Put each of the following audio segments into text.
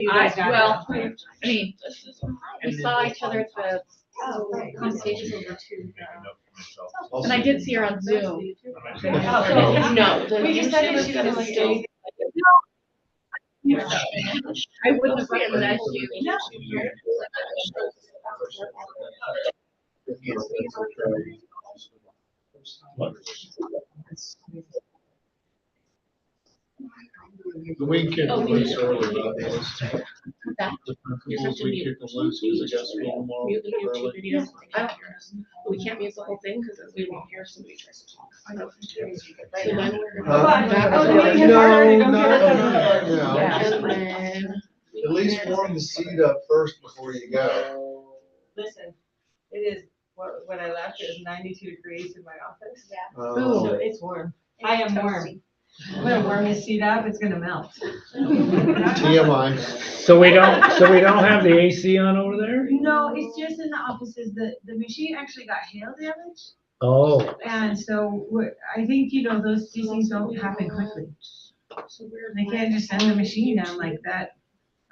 Well, I mean, we saw each other at the conversation over two. And I did see her on Zoom. No, We decided she was gonna stay. I wouldn't have recognized you. The wing kick Oh, was early, not this. That. The principal's wing kick was loose because I got school tomorrow Mute the YouTube early. video. I don't hear us. But we can't mute the whole thing because we won't hear if somebody tries to talk. So then we're At least warm the seat up first before you go. Listen, it is, when I left, it was 92 degrees in my office. Oh. It's warm. I am warm. I'm gonna warm this seat up, it's gonna melt. TMI. So we don't have the AC on over there? No, it's just in the offices. The machine actually got hail damage. Oh, And so I think, these things don't happen quickly. They can't just send the machine down like that.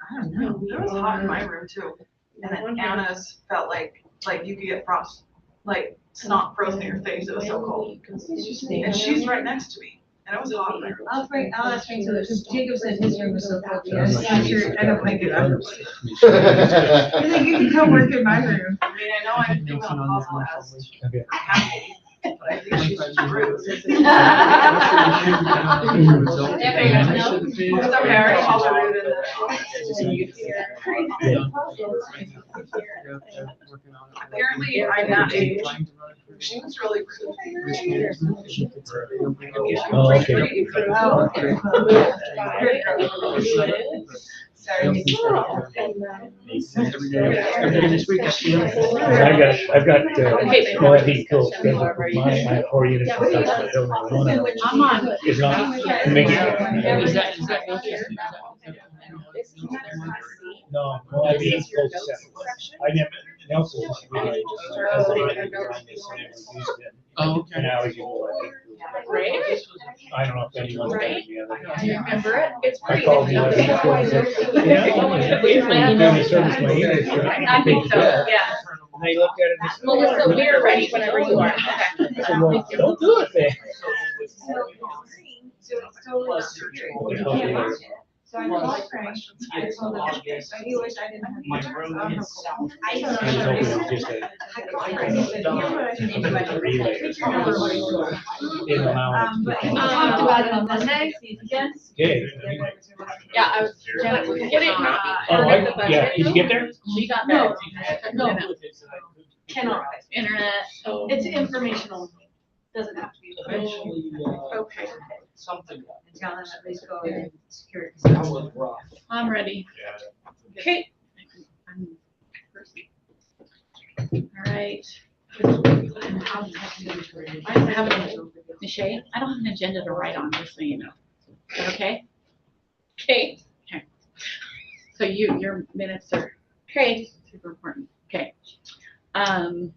I don't know. It was hot in my room too, and then Anna's felt like you could get frost, like snot frozen in your face, it was so cold. And she's right next to me, and it was hot in my room. I'll ask Frank to look, because Jacob said his room was so cold. Yeah, I'm not sure, I don't like it. I think you can come work in my room. I mean, I know I'm female Papa as okay. happy, but I think she's rude. It's okay, I already called her rude in apparently I'm that age. She was really rude. Oh, okay. I've got quality tools scheduled for my 4 units and stuff, but I don't know. One of them I'm on. is not making No, well, I mean, it's close to 7. I never, Nelson was really, Oh, okay. and I was, Right? I don't know if anyone's done it the other. Do you remember it? It's I pretty. called you. Yeah, doing a service my English. I think so, yeah. And they looked at it and said, Melissa, we are ready whenever you are. I said, well, don't do it then. So I called Frank, I told him, but he wished I didn't have. My room is south. I I was hoping it was just I called Frank, he said, here's what I think about a it. relay. Pick your number when you go. Didn't allow it. But he We to- talked about it on Monday. Again. Okay. Yeah, I was, Janet was getting. Oh, yeah, did you get there? She got No. that. No. Cannot. Internet. It's informational, doesn't have to be. Eventually, Okay, something. Tell them at least go and secure it. That was rough. I'm ready. Okay. All right. I have Michelle, I don't have an agenda to write on, just so you know. Is that okay? Okay. Okay. So your minutes are, okay, super important. Okay. I'm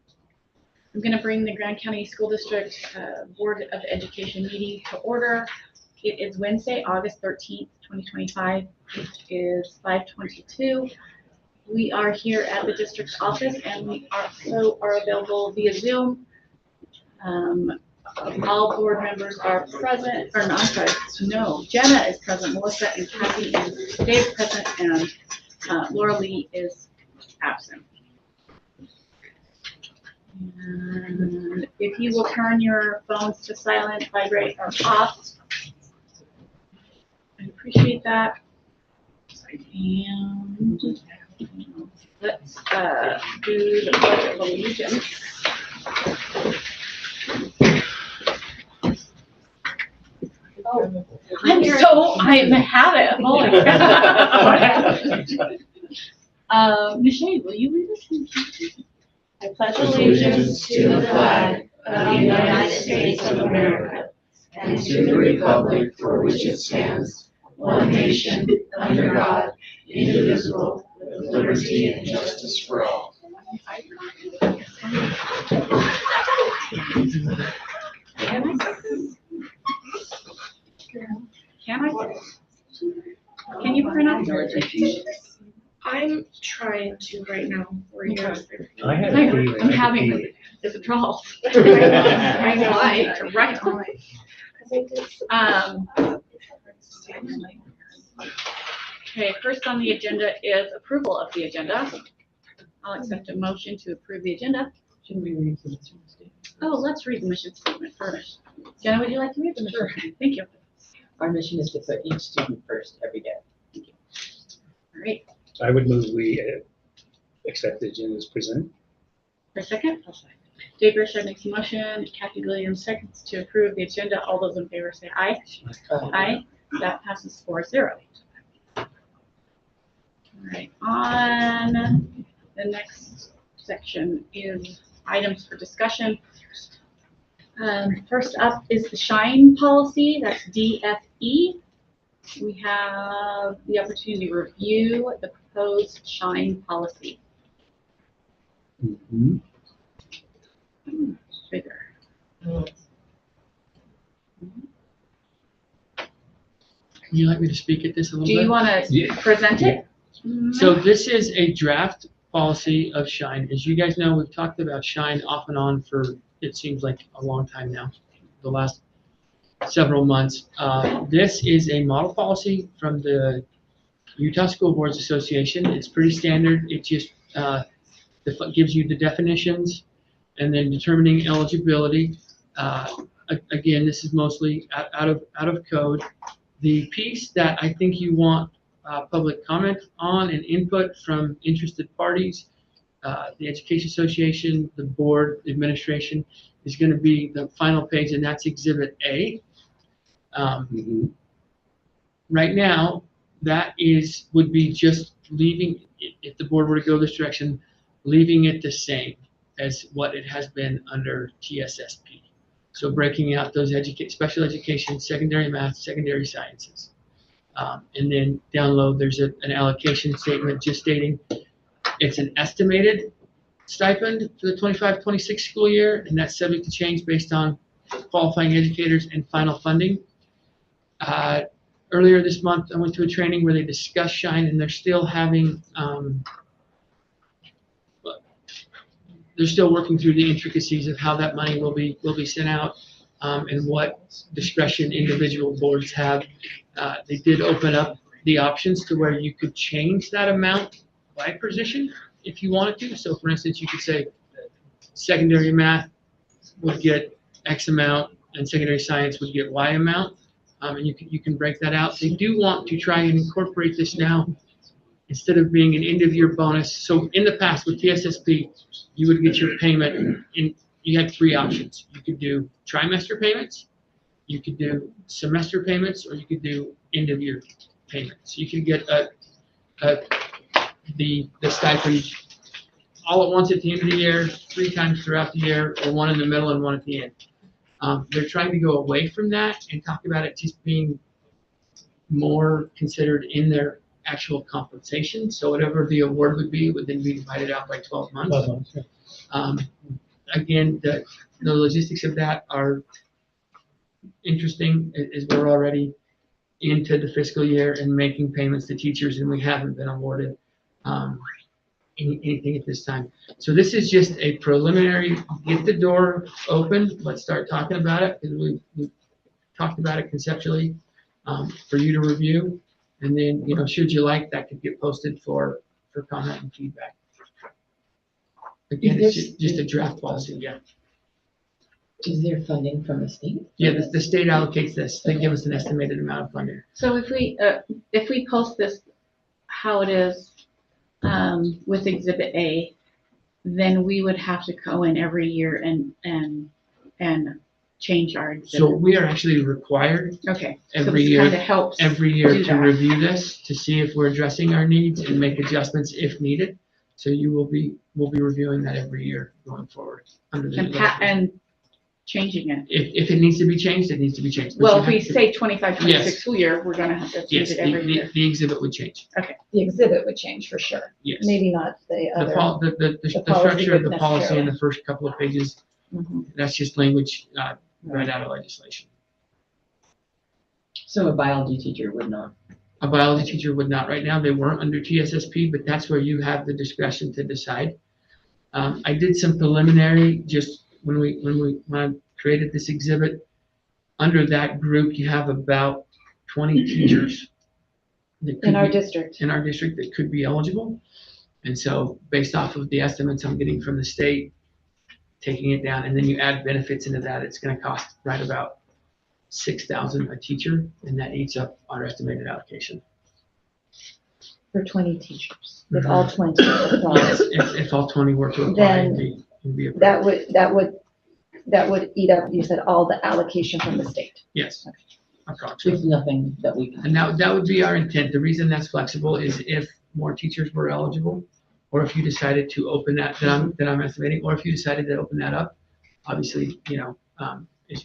gonna bring the Grand County School District Board of Education meeting to order. It is Wednesday, August 13th, 2025. It is 5:22. We are here at the district's office, and we also are available via Zoom. All board members are present, or no, I'm sorry, no, Jenna is present, Melissa and Kathy and Dave is present, and Laura Lee is absent. And if you will turn your phones to silent, vibrate, or off, I appreciate that. And let's do the pledge of allegiance. Oh, I'm have it. Holy cow. Michelle, will you lead us in? I pledge allegiance to the flag of the United States of America and to the republic for which it stands, one nation, under God, indivisible, with liberty and justice for all. Can I? Can you print out the legend? I'm trying to right now for you. I had a feeling. I'm having withdrawals. I know. Like, right. Okay, first on the agenda is approval of the agenda. I'll accept a motion to approve the agenda. Shouldn't we read the mission statement? Oh, let's read the mission statement first. Jenna, would you like to read the mission? Sure. Thank you. Our mission is to put each student first every day. All right, I would move we accept the agenda as presented. for a second. Dave Richard makes a motion, Kathy Williams seconds to approve the agenda. All those in favor say aye. Aye. That passes 4-0. All right, on the next section is items for discussion. First up is the SHINE policy, that's DFE. We have the opportunity to review the proposed SHINE policy. Mhm. Bigger. Would you like me to speak at this a little Do bit? you want to Yeah. present it? So this is a draft policy of SHINE. As you guys know, we've talked about SHINE off and on for, it seems like a long time now, the last several months. This is a model policy from the Utah School Boards Association. It's pretty standard. It just gives you the definitions and then determining eligibility. Again, this is mostly out of code. The piece that I think you want public comment on and input from interested parties, the Education Association, the board, the administration, is going to be the final page, and that's Exhibit A. Mhm. Right now, that would be just leaving, if the board were to go this direction, leaving it the same as what it has been under TSSP. So breaking out those special education, secondary math, secondary sciences. And then down low, there's an allocation statement just stating it's an estimated stipend for the 25-26 school year, and that's subject to change based on qualifying educators and final funding. Earlier this month, I went to a training where they discussed SHINE, and they're still having, they're still working through the intricacies of how that money will be sent out, and what discretion individual boards have. They did open up the options to where you could change that amount by position if you wanted to. So for instance, you could say secondary math would get X amount and secondary science would get Y amount. And you can break that out. They do want to try and incorporate this now instead of being an end of year bonus. So in the past with TSSP, you would get your payment you had three options. You could do trimester payments, you could do semester payments, or you could do end of year payments. You could get the stipend all at once at the end of the year, 3 times throughout the year, or one in the middle and one at the end. They're trying to go away from that and talk about it just being more considered in their actual compensation. So whatever the award would then be divided out by 12 months. 12 months, yeah. Again, the logistics of that are interesting, as we're already into the fiscal year and making payments to teachers, and we haven't been awarded anything at this time. So this is just a preliminary, get the door open, let's start talking about it, because we've talked about it conceptually for you to review. And then, should you like, that could get posted for comment and feedback. Again, it's just a draft policy, yeah. Is there funding from the state? Yeah, the state allocates this. They give us an estimated amount of funding. So if we post this how it is with Exhibit A, then we would have to go in every year and change our exhibit. So we are actually required Okay. every so year- Kind of helps. every year do to that. review this, to see if we're addressing our needs and make adjustments if needed. So we'll be reviewing that every year going forward. Under the And changing it. If it needs to be changed, it needs to be changed. But Well, you if we have to- say 25-26 Yes. school year, we're gonna have to change Yes, it every year. the exhibit would change, The exhibit would change for sure, yes. maybe not the The other. the policy structure of the wouldn't policy in necessarily. the first couple of pages, Mhm. that's just language right out of legislation. So a biology teacher would not A biology teacher would not right now. They weren't under GSSP, but that's where you have the discretion to decide. I did some preliminary, just when I created this exhibit. Under that group, you have about 20 teachers that could In our be- district. in our district that could be eligible. And so based off of the estimates I'm getting from the state, taking it down, and then you add benefits into that, it's gonna cost right about 6,000 a teacher, and that eats up our estimated allocation. For 20 teachers, if all 20 apply. Yes, if all 20 were to apply, it'd be approved. That would eat up, you said, all the allocation from the state. Yes, approximately. There's nothing that we can. And that would be our intent. The reason that's flexible is if more teachers were eligible, or if you decided to open that I'm estimating, or if you decided to open that up, obviously,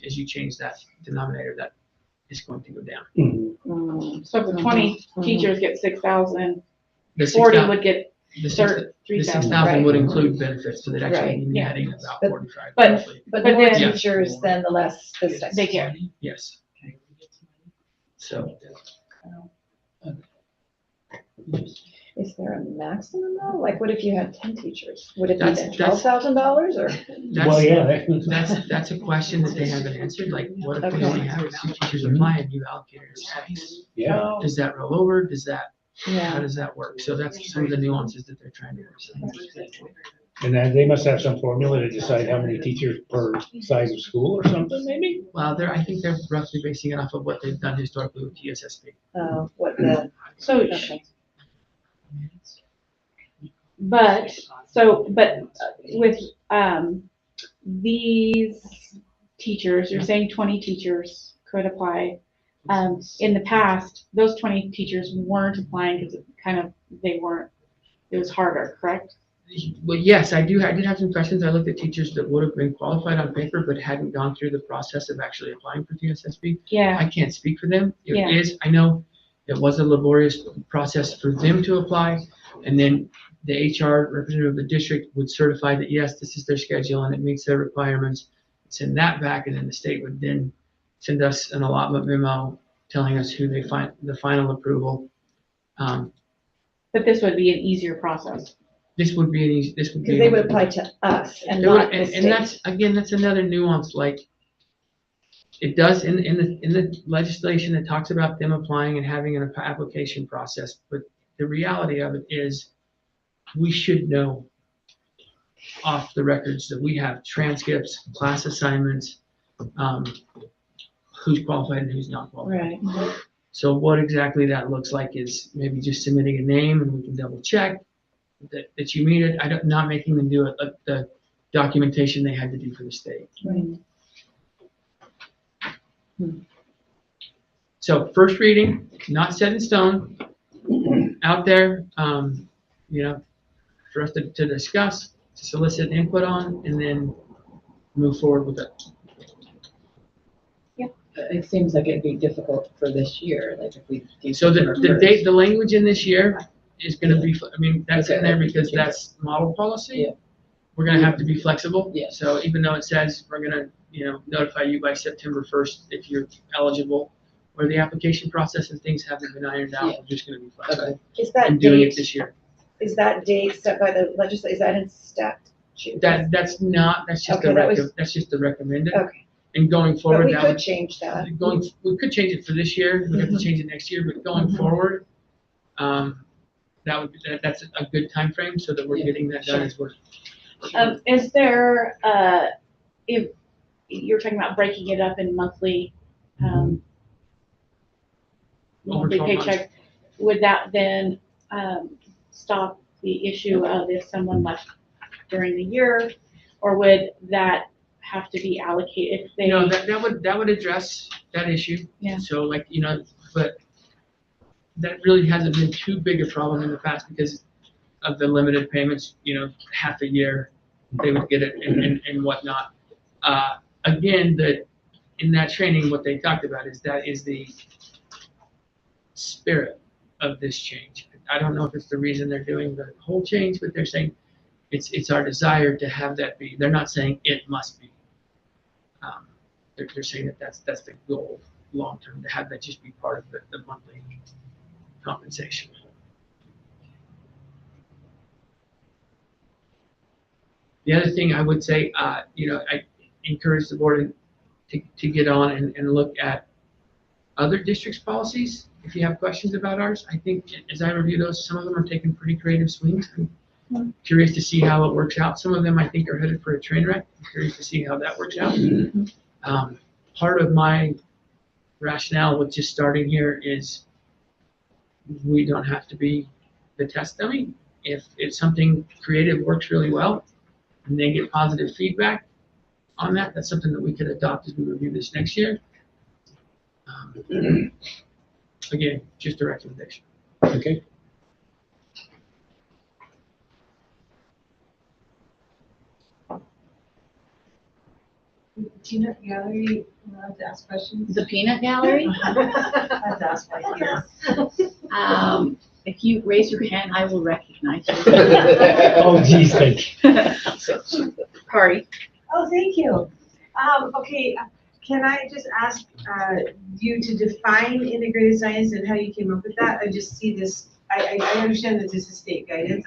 as you change that denominator, that is going to go down. So if the 20 teachers get 6,000, The 40 6,000 would get the 3,000. 6,000 would include benefits, so they'd actually Right, be yeah. netting about But- 45. but- roughly. But But the more then- teachers, then the less the stipend. They get. Yes. So, Is there a maximum though? Like, what if you had 10 teachers? Would it be That's- then that's- $12,000 or? Well, yeah. that's a question that they haven't answered, like, what if we Okay. only have 2 teachers apply and you allocated it twice? Yeah. Does that roll over? How Yeah, does that work? So that's some of the nuances that they're trying to work through. And then they must have some formula to decide how many teachers per size of school or something, maybe? Well, I think they're roughly basing it off of what they've done historically with TSSP. what the, So, okay. but with these teachers, you're saying 20 teachers could apply. In the past, those 20 teachers weren't applying because it was harder, correct? Well, yes, I did have some questions. I looked at teachers that would have been qualified on paper, but hadn't gone through the process of actually applying for TSSP. Yeah, I can't speak for them. Yeah. I know it was a laborious process for them to apply, and then the HR representative of the district would certify that, yes, this is their schedule and it meets their requirements. Send that back, and then the state would then send us an allotment memo telling us who they find the final approval. but this would be an easier process. This would be Because they would apply to us and It would- not the and state. that's another nuance, like, it does in the legislation, it talks about them applying and having an application process, but the reality of it is, we should know off the records that we have transcripts, class assignments, who's qualified and who's not qualified. Right. So what exactly that looks like is maybe just submitting a name and we can double check that you meet it. Not making them do the documentation they had to do for the state. Right. So first reading, not set in stone, out there, for us to discuss, to solicit input on, and then move forward with it. It seems like it'd be difficult for this year, like if we do. So September the 1st. date, the language in this year is gonna be, that's in Okay. there because that's model policy. Yeah. We're gonna have to be flexible. Yeah. So even though it says we're gonna, notify you by September 1st if you're eligible, where the application process and things haven't been ironed out, Yeah. we're just gonna be flexible. Okay. Is that I'm doing it date, this year. is that date set by the legislature, is that in statute? That's just Okay, that was- that's just the recommended. Okay, And going but forward, we that could would, change that. we could change it for this year, we'd have to change it next year, but going forward, that's a good time frame so that we're Yeah, getting that done as we're. Is there, if you're talking about breaking it up in monthly, Over monthly 12 months. paycheck, would that then, stop the issue of if someone left during the year? Or would that have to be allocated if they? No, that would address that issue. Yeah. So but that really hasn't been too big a problem in the past because of the limited payments, half a year, they would get it and whatnot. Again, in that training, what they talked about is that is the spirit of this change. I don't know if it's the reason they're doing the whole change, but they're saying it's our desire to have that be. They're not saying it must be. They're saying that's the goal long term, to have that just be part of the monthly compensation. The other thing I would say, I encourage the board to get on and look at other districts' policies. If you have questions about ours, I think as I review those, some of them are taking pretty creative swings. I'm curious to see how it works out. Some of them I think are headed for a train wreck. I'm curious to see how that works out. Part of my rationale with just starting here is we don't have to be the test dummy. If something creative works really well and they get positive feedback on that, that's something that we could adopt as we review this next year. Again, just a recommendation. Okay. Peanut gallery, allowed to ask questions? The peanut gallery? I've asked my kids. If you raise your hand, I will recognize you. Oh, geez, thank you. Sorry. Oh, thank you. Okay, can I just ask you to define integrated science and how you came up with that? I just see this, I understand that this is state guidance.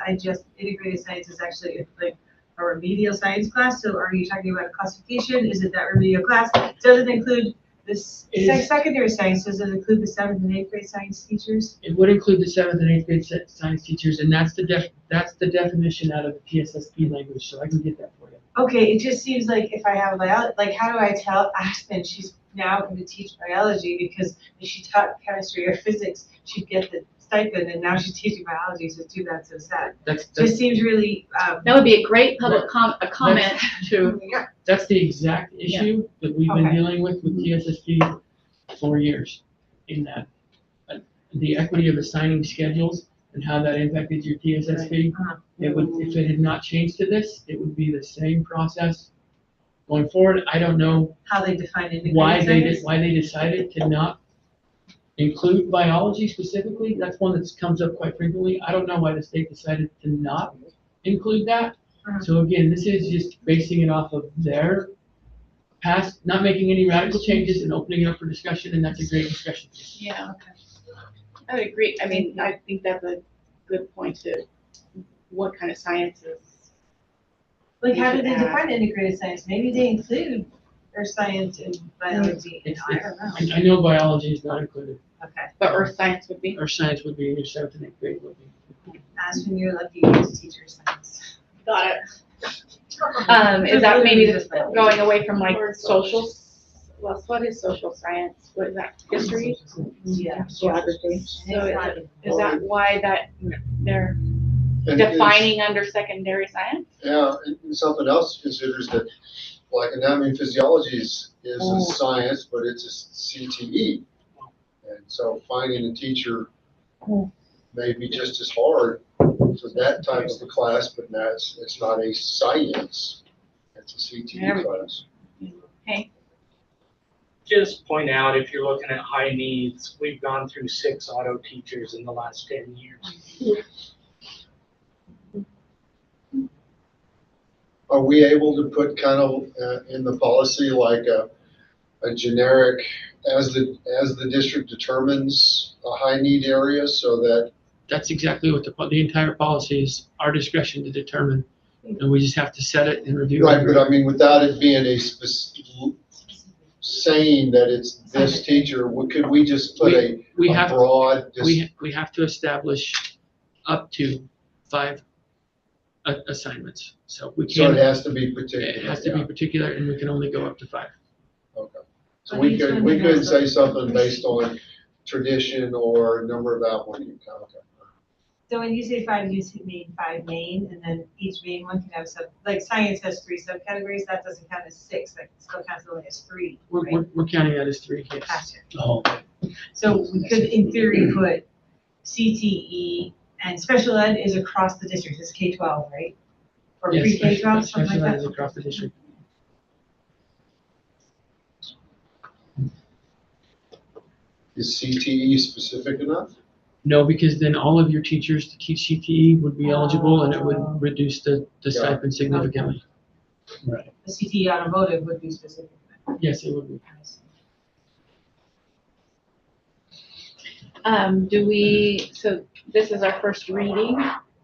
Integrated science is actually like a remedial science class. So are you talking about a classification? Is it that remedial class? Does it include this secondary science? Does it include the 7th and 8th grade science teachers? It would include the 7th and 8th grade science teachers, and that's the definition out of the PSSP language, so I can get that for you. Okay, it just seems like if I have biology, like how do I tell Aspen she's now going to teach biology because if she taught chemistry or physics, she'd get the stipend, and now she's teaching biology, so too bad, so sad. Just seems really. That would be a great public comment to. That's the exact issue that we've been dealing with TSSP for years. In that, the equity of assigning schedules and how that impacted your TSSP. It would, if it had not changed to this, it would be the same process going forward. I don't know how they define it. Why they decided to not include biology specifically. That's one that comes up quite frequently. I don't know why the state decided to not include that. So again, this is just basing it off of their past, not making any radical changes and opening it up for discussion, and that's a great discussion. Yeah, I would agree. I mean, I think that's a good point to what kind of science is. Like, how do they define integrated science? Maybe they include earth science and biology. I don't know. I know biology is not included. Okay. But earth science would be? Earth science would be in your 7th and 8th grade would be. As when you're lucky you get to teach earth science. Got it. Is that maybe going away from like social, well, what is social science? What is that, history? Yeah. Geography. So is that why that they're defining under secondary science? Yeah, and something else to consider is that, like, anatomy and physiology is a science, but it's a CTE. And so finding a teacher may be just as hard for that type of a class, but it's not a science, it's a CTE class. Okay. Just point out, if you're looking at high needs, we've gone through 6 auto teachers in the last 10 years. Are we able to put kind of in the policy like a generic, as the district determines a high need area, so that? That's exactly what the entire policy is, our discretion to determine, and we just have to set it and review it. Right, but I mean, without it being a saying that it's this teacher, could we just put a broad? We have to establish up to 5 assignments. So we So can't. it has to be particular. It has to be particular, and we can only go up to 5. Okay. So we could say something based on tradition or number of applicants. Okay. So when you say 5, you mean 5 main, and then each main one can have like science has 3 subcategories, that doesn't count as 6, like it still counts only as 3, right? We're counting that as 3, yes. Gotcha. Oh, So we could, in theory, put CTE, and special ed is across the district, it's K-12, right? Or Yes, pre-K-12, something special like ed is that? across the district. Is CTE specific enough? No, because then all of your teachers to teach CTE would be eligible, and it would reduce the stipend significantly. right. The CTE automotive would be specific. Yes, it would be. So this is our first reading,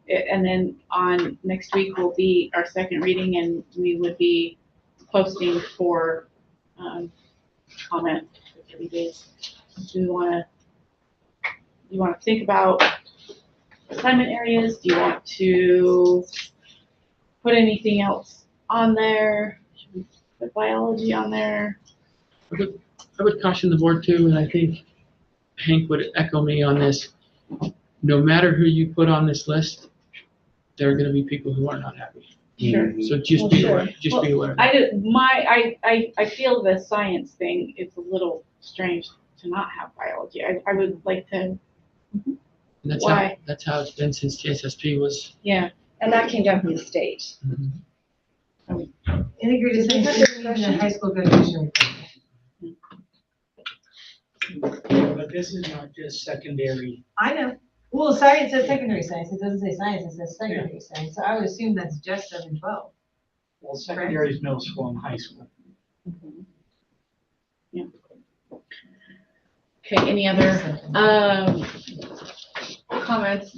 and then on next week will be our second reading, and we would be posting for, comment for 3 days. Do you wanna think about assignment areas? Do you want to put anything else on there? Should we put biology on there? I would caution the board too, and I think Hank would echo me on this. No matter who you put on this list, there are gonna be people who are not happy. Sure. So just be aware, just be aware. I feel the science thing is a little strange to not have biology. I would like to, And that's why? That's how it's been since GSSP was. yeah. And that came down from the state. Integrated science is in the high school graduation report. But this is not just secondary. I know. Well, science says secondary science. It doesn't say science, it says secondary science. So I would assume that's just 7 12. Well, secondary is middle school and high school. Yeah. Okay, any other, comments?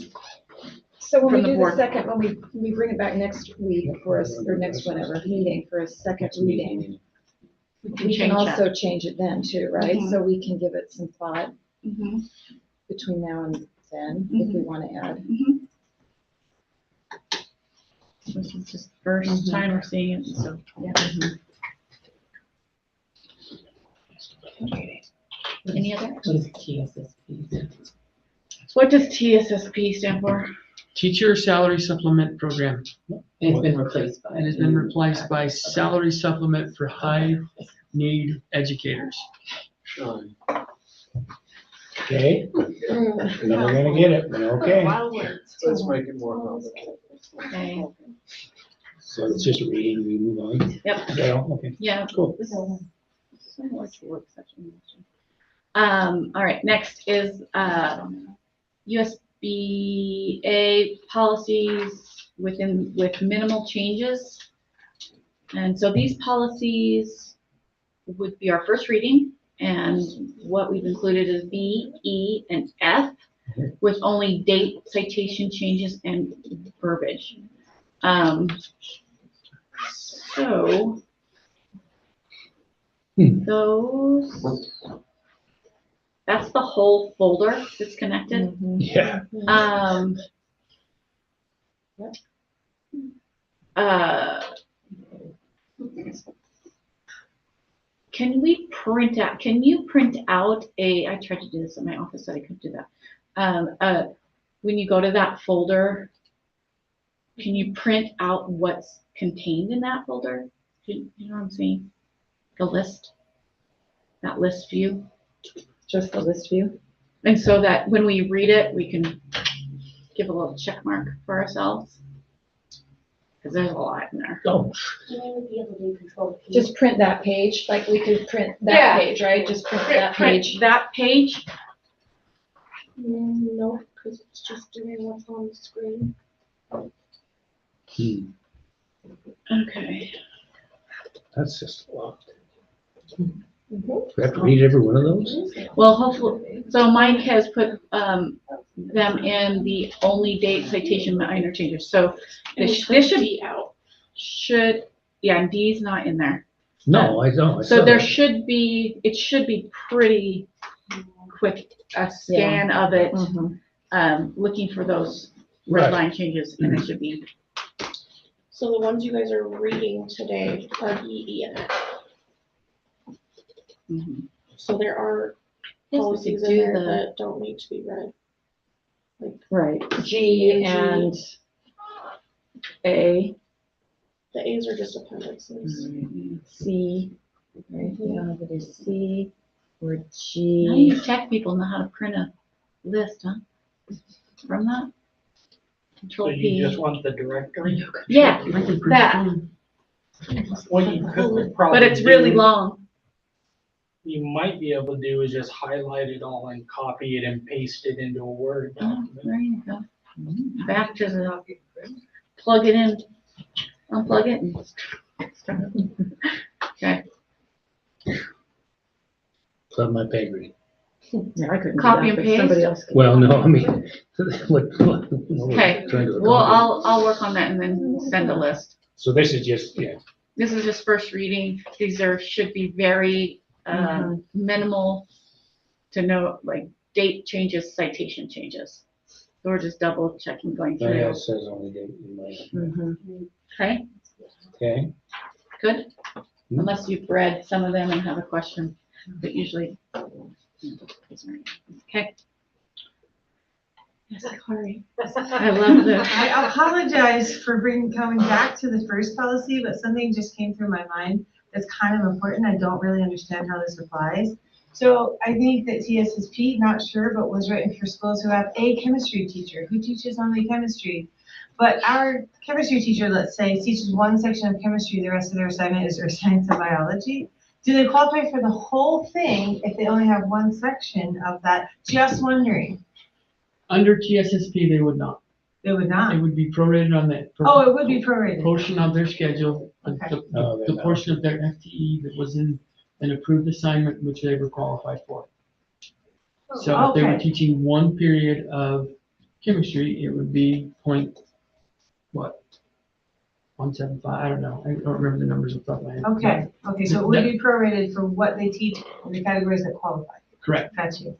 So when From we the do the board. second, when we bring it back next week for us, or next whenever meeting for a second reading, We we can can change that. also change it then too, right? Mhm. So we can give it some thought Mhm, between now and then, if we want to add. mhm. This is just the first time we're seeing it, so, yeah. Any other? What is TSSP? What does TSSP stand for? Teacher Salary Supplement Program. It's been replaced by. And has been replaced by Salary Supplement for High Need Educators. Shine. Okay, never gonna get it, but okay. Wild words. Let's make it more complicated. Okay, So it's just a reading, we move on. yep, Yeah, okay, yeah. cool. This is similar to work session. All right, next is, USBA policies with minimal changes. And so these policies would be our first reading, and what we've included is B, E, and F, with only date, citation changes, and verbiage. So those, that's the whole folder that's connected. Yeah. Can you print out I tried to do this in my office, so I couldn't do that. When you go to that folder, can you print out what's contained in that folder? You know what I'm saying? The list, that list view. Just the list view? And so that when we read it, we can give a little check mark for ourselves. Because there's a lot in there. Oh, Just print that page, like we could print Yeah. that page, right? Just print that page. That page. No, because it's just doing what's on the screen. Okay. that's just a lot. We have to read every one of those? Well, hopefully, so Mike has put them in the only date citation minor changes. So this should be out. Yeah, and D's not in there. No, I don't. I So saw there that. should be, it should be pretty quick, a scan of it, looking for those red Right. line changes, and it should be. So the ones you guys are reading today are B, E, and F. So there are Yes, we policies could in do there the- that don't need to be read. Right, G and A, The A's are just appendices. C, right, yeah, that is C, or None of G. you tech people know how to print a list, huh? From that? So Control you P. just want the directory? Yeah, that, What you could probably but it's really do, long. You might be able to do is just highlight it all and copy it and paste it into a Word Oh, document. there you go. Back to the, plug it in, unplug it and. Okay, It's on my pay grade. Yeah, I couldn't do Copy that, and but somebody paste? else could. Well, no, I mean, Okay, well, I'll work on that and then send a list. So this is just, yeah, This is just first reading. These should be very minimal to know, like date changes, citation changes. So we're just double checking going oh, yeah, through. it says only date in my, Mhm. Okay, okay. good. Unless you've read some of them and have a question, but usually. Okay. Yes, Corey. I love this. I apologize for coming back to the first policy, but something just came through my mind that's kind of important. I don't really understand how this applies. So I think that TSSP, not sure, but was written for schools who have a chemistry teacher who teaches only chemistry. But our chemistry teacher, let's say, teaches one section of chemistry, the rest of their assignment is their science and biology. Do they qualify for the whole thing if they only have one section of that? Just wondering. Under TSSP, they would not. They would It not. would be prorated on that. Oh, it would be prorated. Portion of their schedule, Okay. the portion of their FTE that was in an approved assignment which they were qualified for. So if they were Okay. teaching one period of chemistry, it would be 175, I don't know, I don't remember the numbers off the top of my head. Okay, so it would be prorated for what they teach in the categories that qualify. Correct. Got you.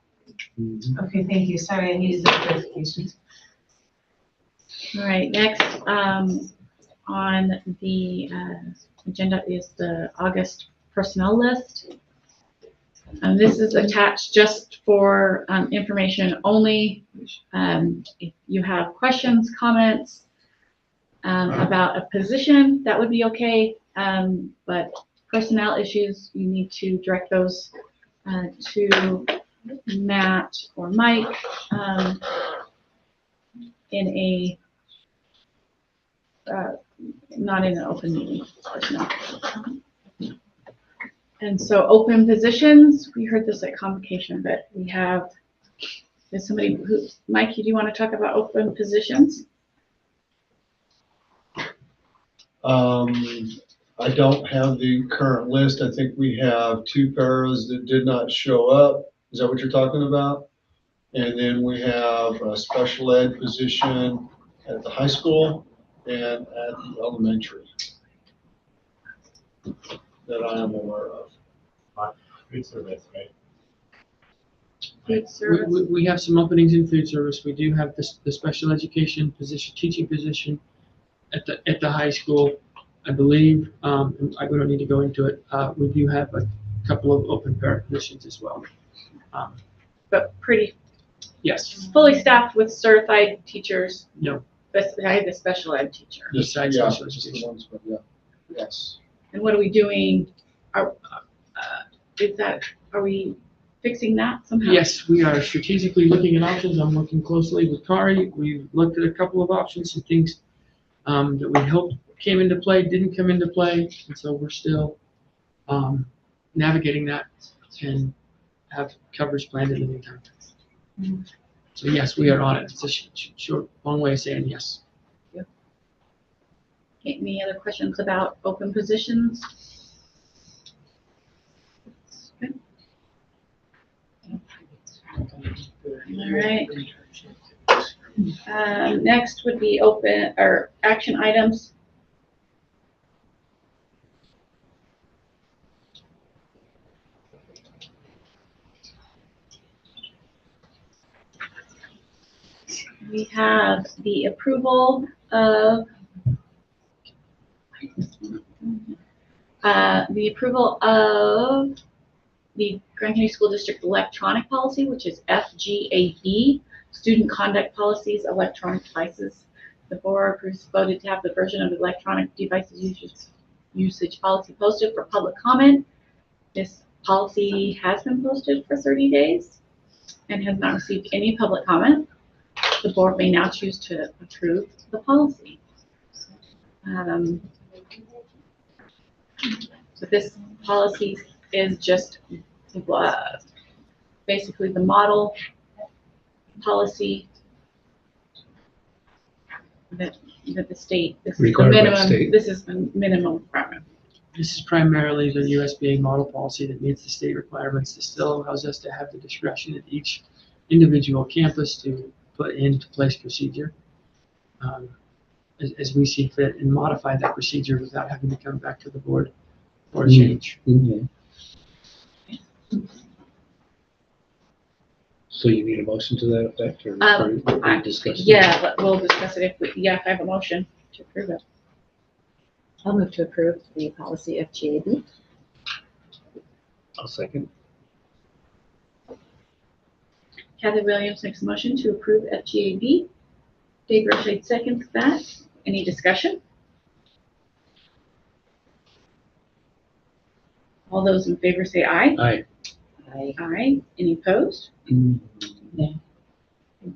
Mhm. Okay, thank you. Sorry, I needed the clarification. All right, next on the agenda is the August personnel list. This is attached just for information only. If you have questions, comments about a position, that would be okay. But personnel issues, you need to direct those to Matt or Mike in a not in an open meeting, of course, no. And so open positions, we heard this at convocation, but we have, is somebody who, Mike, do you want to talk about open positions? I don't have the current list. I think we have 2 paras that did not show up. Is that what you're talking about? And then we have a special ed position at the high school and at the elementary that I am aware of. Food service, right? Food service. We have some openings in food service. We do have the special education position, teaching position at the high school. I believe, we don't need to go into it. We do have a couple of open para positions as well. But pretty Yes. fully staffed with certified teachers. No. Besides the special ed teacher. Besides Yeah, special just the education. ones, but yeah, yes. And what are we doing? Are we fixing that somehow? Yes, we are strategically looking at options. I'm working closely with Kari. We've looked at a couple of options, some things that we hoped came into play, didn't come into play. And so we're still navigating that and have coverage planned in the meantime. So yes, we are on it. It's a short, long way of saying yes. Any other questions about open positions? Good. All right. Next would be open or action items. We have the approval of the Grand County School District electronic policy, which is FGAB, Student Conduct Policies, Electronic Devices. The board voted to have the version of electronic devices usage policy posted for public comment. This policy has been posted for 30 days and has not received any public comment. The board may now choose to approve the policy. So this policy is just basically the model policy that the state, this is the Required by the minimum, state. this is the minimum requirement. This is primarily the USBA model policy that meets the state requirements. That still allows us to have the discretion at each individual campus to put into place procedure as we see fit and modify that procedure without having to come back to the board for a change. So you need a motion to that effect, or I- discuss? Yeah, but we'll discuss it if if I have a motion to approve it. I'll move to approve the policy of GAB. I'll second. Kathy Williams makes a motion to approve FGAB. Dave Rochade seconds that. Any discussion? All those in favor say aye. Aye. Aye. Any opposed? No.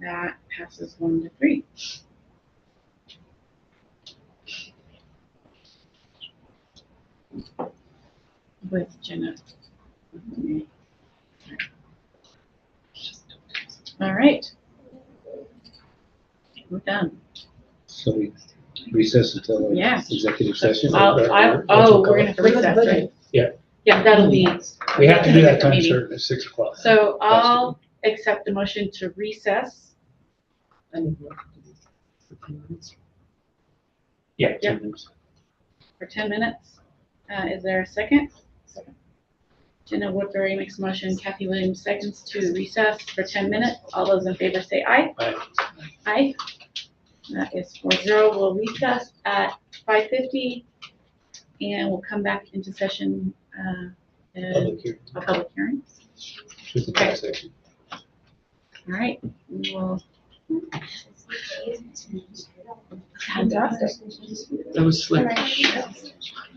That passes 1-3. With Jenna. All right. We're done. So we recess until Yeah. executive session? We're gonna have to recess, right? Yeah. Yeah, that'll be. We have to do that time Meeting. certain at 6 o'clock. So I'll accept the motion to recess. Yeah. Yep. 10 minutes. For 10 minutes. Is there a second? Jenna Woodbury makes a motion, Kathy Williams seconds to recess for 10 minutes. All those in favor say aye. Aye. Aye. That is 4-0. We'll recess at 5:50 and we'll come back into session in Public hearing. a public hearing. With the next section. All right. We will. Fantastic. That was slick.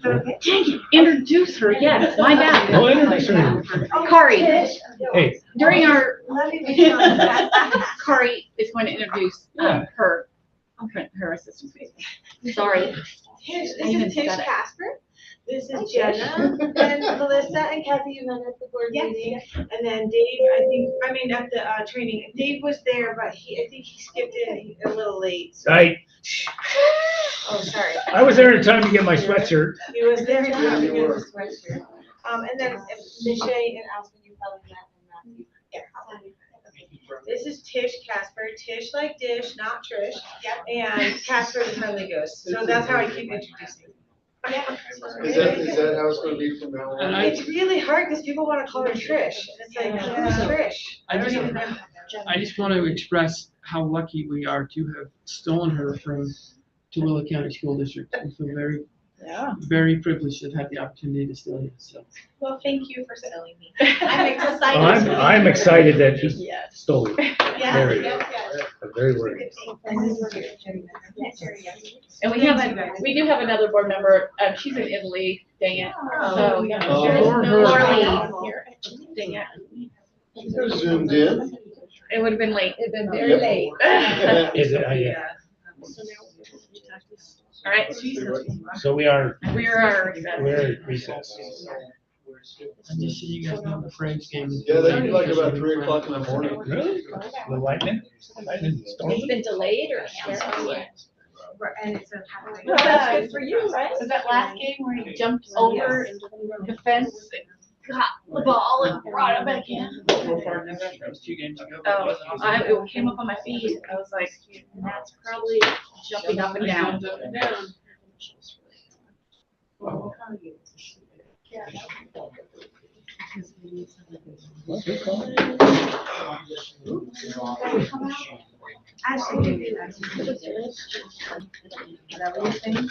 Dang it, introduce her, yes, my bad. No, introduce her. Kari, Hey, during our, Let me make sure. Kari is going to introduce her assistant. Sorry. This I even is Tish said it. Casper. This is Jenna and Melissa and Kathy, you met at the board meeting. And then Dave, at the training. Dave was there, but I think he skipped in a little late. So- Oh, sorry. I was there in time to get my sweatshirt. He was there. And then Michelle and Alvin, you probably met in that. Yeah. This is Tish Casper. Tish like dish, not Trish. And Casper the friendly ghost. So that's how I keep introducing. Is that how it's gonna be from now on? It's really hard because people want to call her Trish. And it's like, who's Trish? I don't just- even know. I just want to express how lucky we are to have stolen her from Tooele County School District. I feel very, very privileged to have had the opportunity to steal you, so. Well, thank you for selling me. I'm excited. I'm excited that he Yes. stole it. Yes, Very, yes, I'm very worried. And we do have another board member, she's in Italy, dang it. So, Oh. there's no dang it. They're zoomed in. It would have been late. It's been very late. Is it? Yeah. All right, So we are, we're we're at recess. I just see you guys know the Braves game. is- Yeah, that'd be like about 3 o'clock in the morning. Really? The lightning? Lightning storm? It's been delayed or canceled? And it's a. Well, that's good for you, right? Was that last game where he jumped over the fence, got the ball and brought it back in? That was 2 games ago. Oh, it came up on my feed. I was like, that's probably jumping up and down. Ashley did it. Is that what you're saying?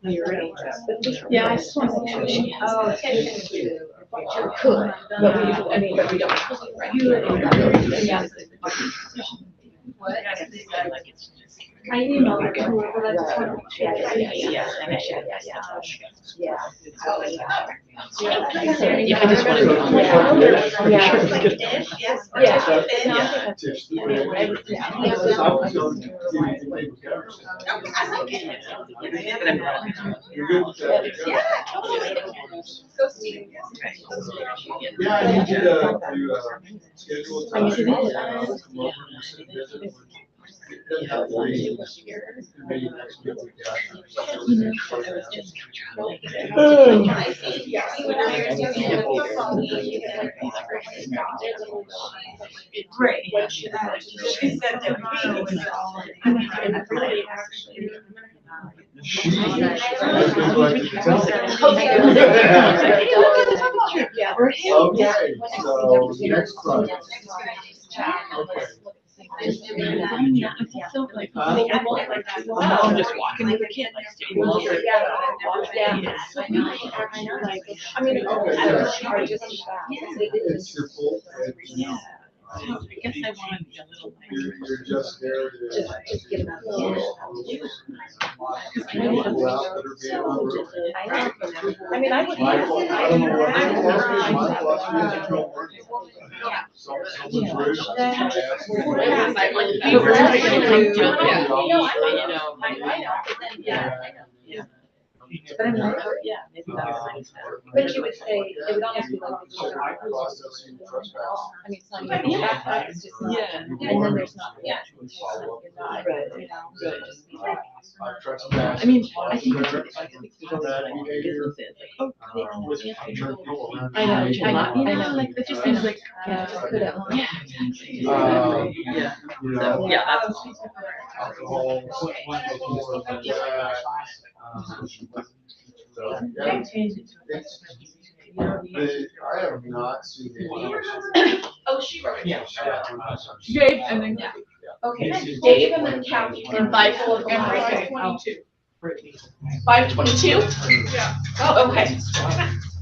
You're ready. Yeah, I just want to make sure she has. Oh, Could, but we, but we don't. Right. You. Yeah. What? I emailed her too, but I just wanted to check. Yeah, I just wanted to know. Yeah, I need you to schedule a time. Come over and sit and visit with- It doesn't have to be- could be next week, we Right. She said that we was all. Yeah. Okay, so next Friday. I'm just walking with the kid. I mean, Okay, just it's your full. I guess I want to be a little. You're just there to. Just get them out. People out that are being unruly. I mean, I would. Michael, I don't know what his philosophy is, my philosophy is you don't work. So someone's rude. But I mean, but you would say, it would almost be like. Processing trespass. I mean, it's not even that, it's just not, and then there's not, you're not, you know, so it just be like. Trespass. I mean, I think it's Bad behavior. I know, like, it just seems like, Could have. You know, Yeah, that's. alcohol. So, yeah, I have not seen any. Oh, she wrote it. Yeah. Gabe, and then. Okay, Dave and then Kathy. And 522. 522? Yeah. Oh, okay.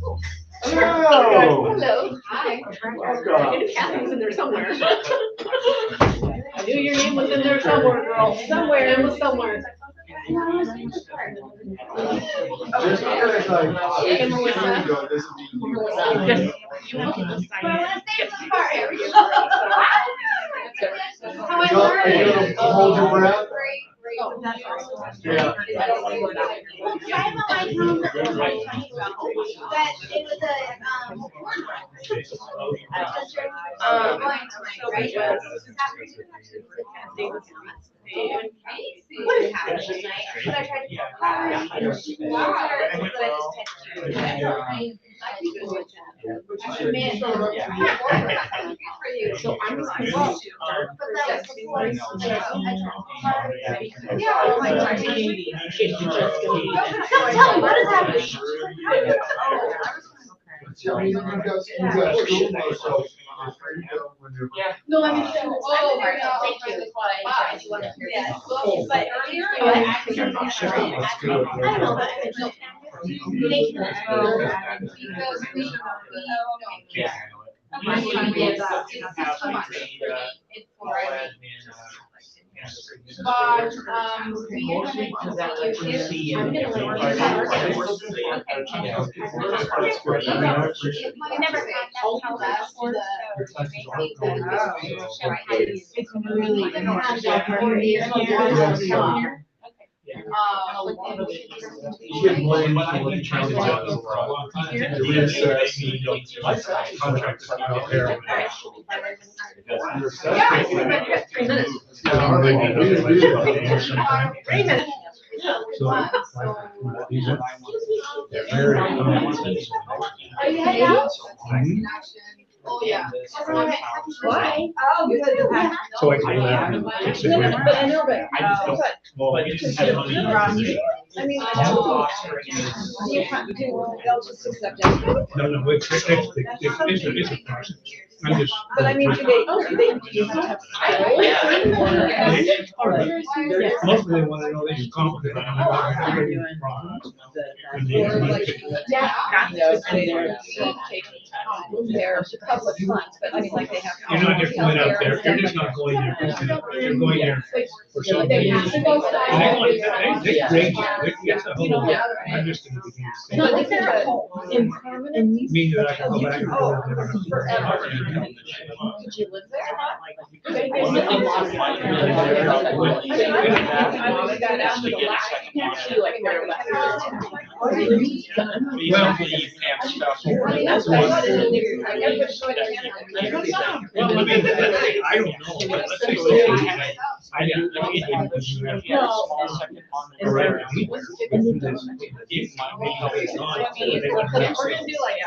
Oh. Hello. Hi. I knew Kathy was in there somewhere. I knew your name was in there somewhere, girl. Somewhere, it was somewhere. Just because I say And Melissa. go, doesn't mean you. You're gonna hold your breath? Yeah. What is happening tonight? Because I tried to call her, and she was but I just texted her. So I'm just gonna go to. But that was before I told her. Yeah, I'm like, Katie. It's just gonna be. Tell me, what is happening? You got school, so. Yeah. No, I mean, so, oh, right, thank you. Yeah, well, but earlier, I actually, I'm not sure. I don't know, but no. They can. Because we. Yeah. I'm trying to get that. It's too much. It's for. But, we have an I'm gonna learn I never had that how that or It's really. You get blamed for what you trying to do for a long time. To reassess. Contract is not there. Your assessment. Yeah, we didn't do that. Raymond. So, these are, they're very. Are you heading out? Oh, yeah. Why? Oh, good. So I can go out and fix it. But I know, but. Well, you just had money. I mean, All they'll just accept it. No, it's a process. I'm just. But I mean, do you have to have skills? Mostly they want to know that you're competent. Yeah. They're public funds, but I mean, like they have. You're not just going out there, you're just not going there, you're going there for something. They grade you, it's a whole, I'm just gonna begin. No, I think they're impermanent. Meaning that I can go back and. Forever. Could you live there? Well, I mean, I don't know, but let's say, I didn't,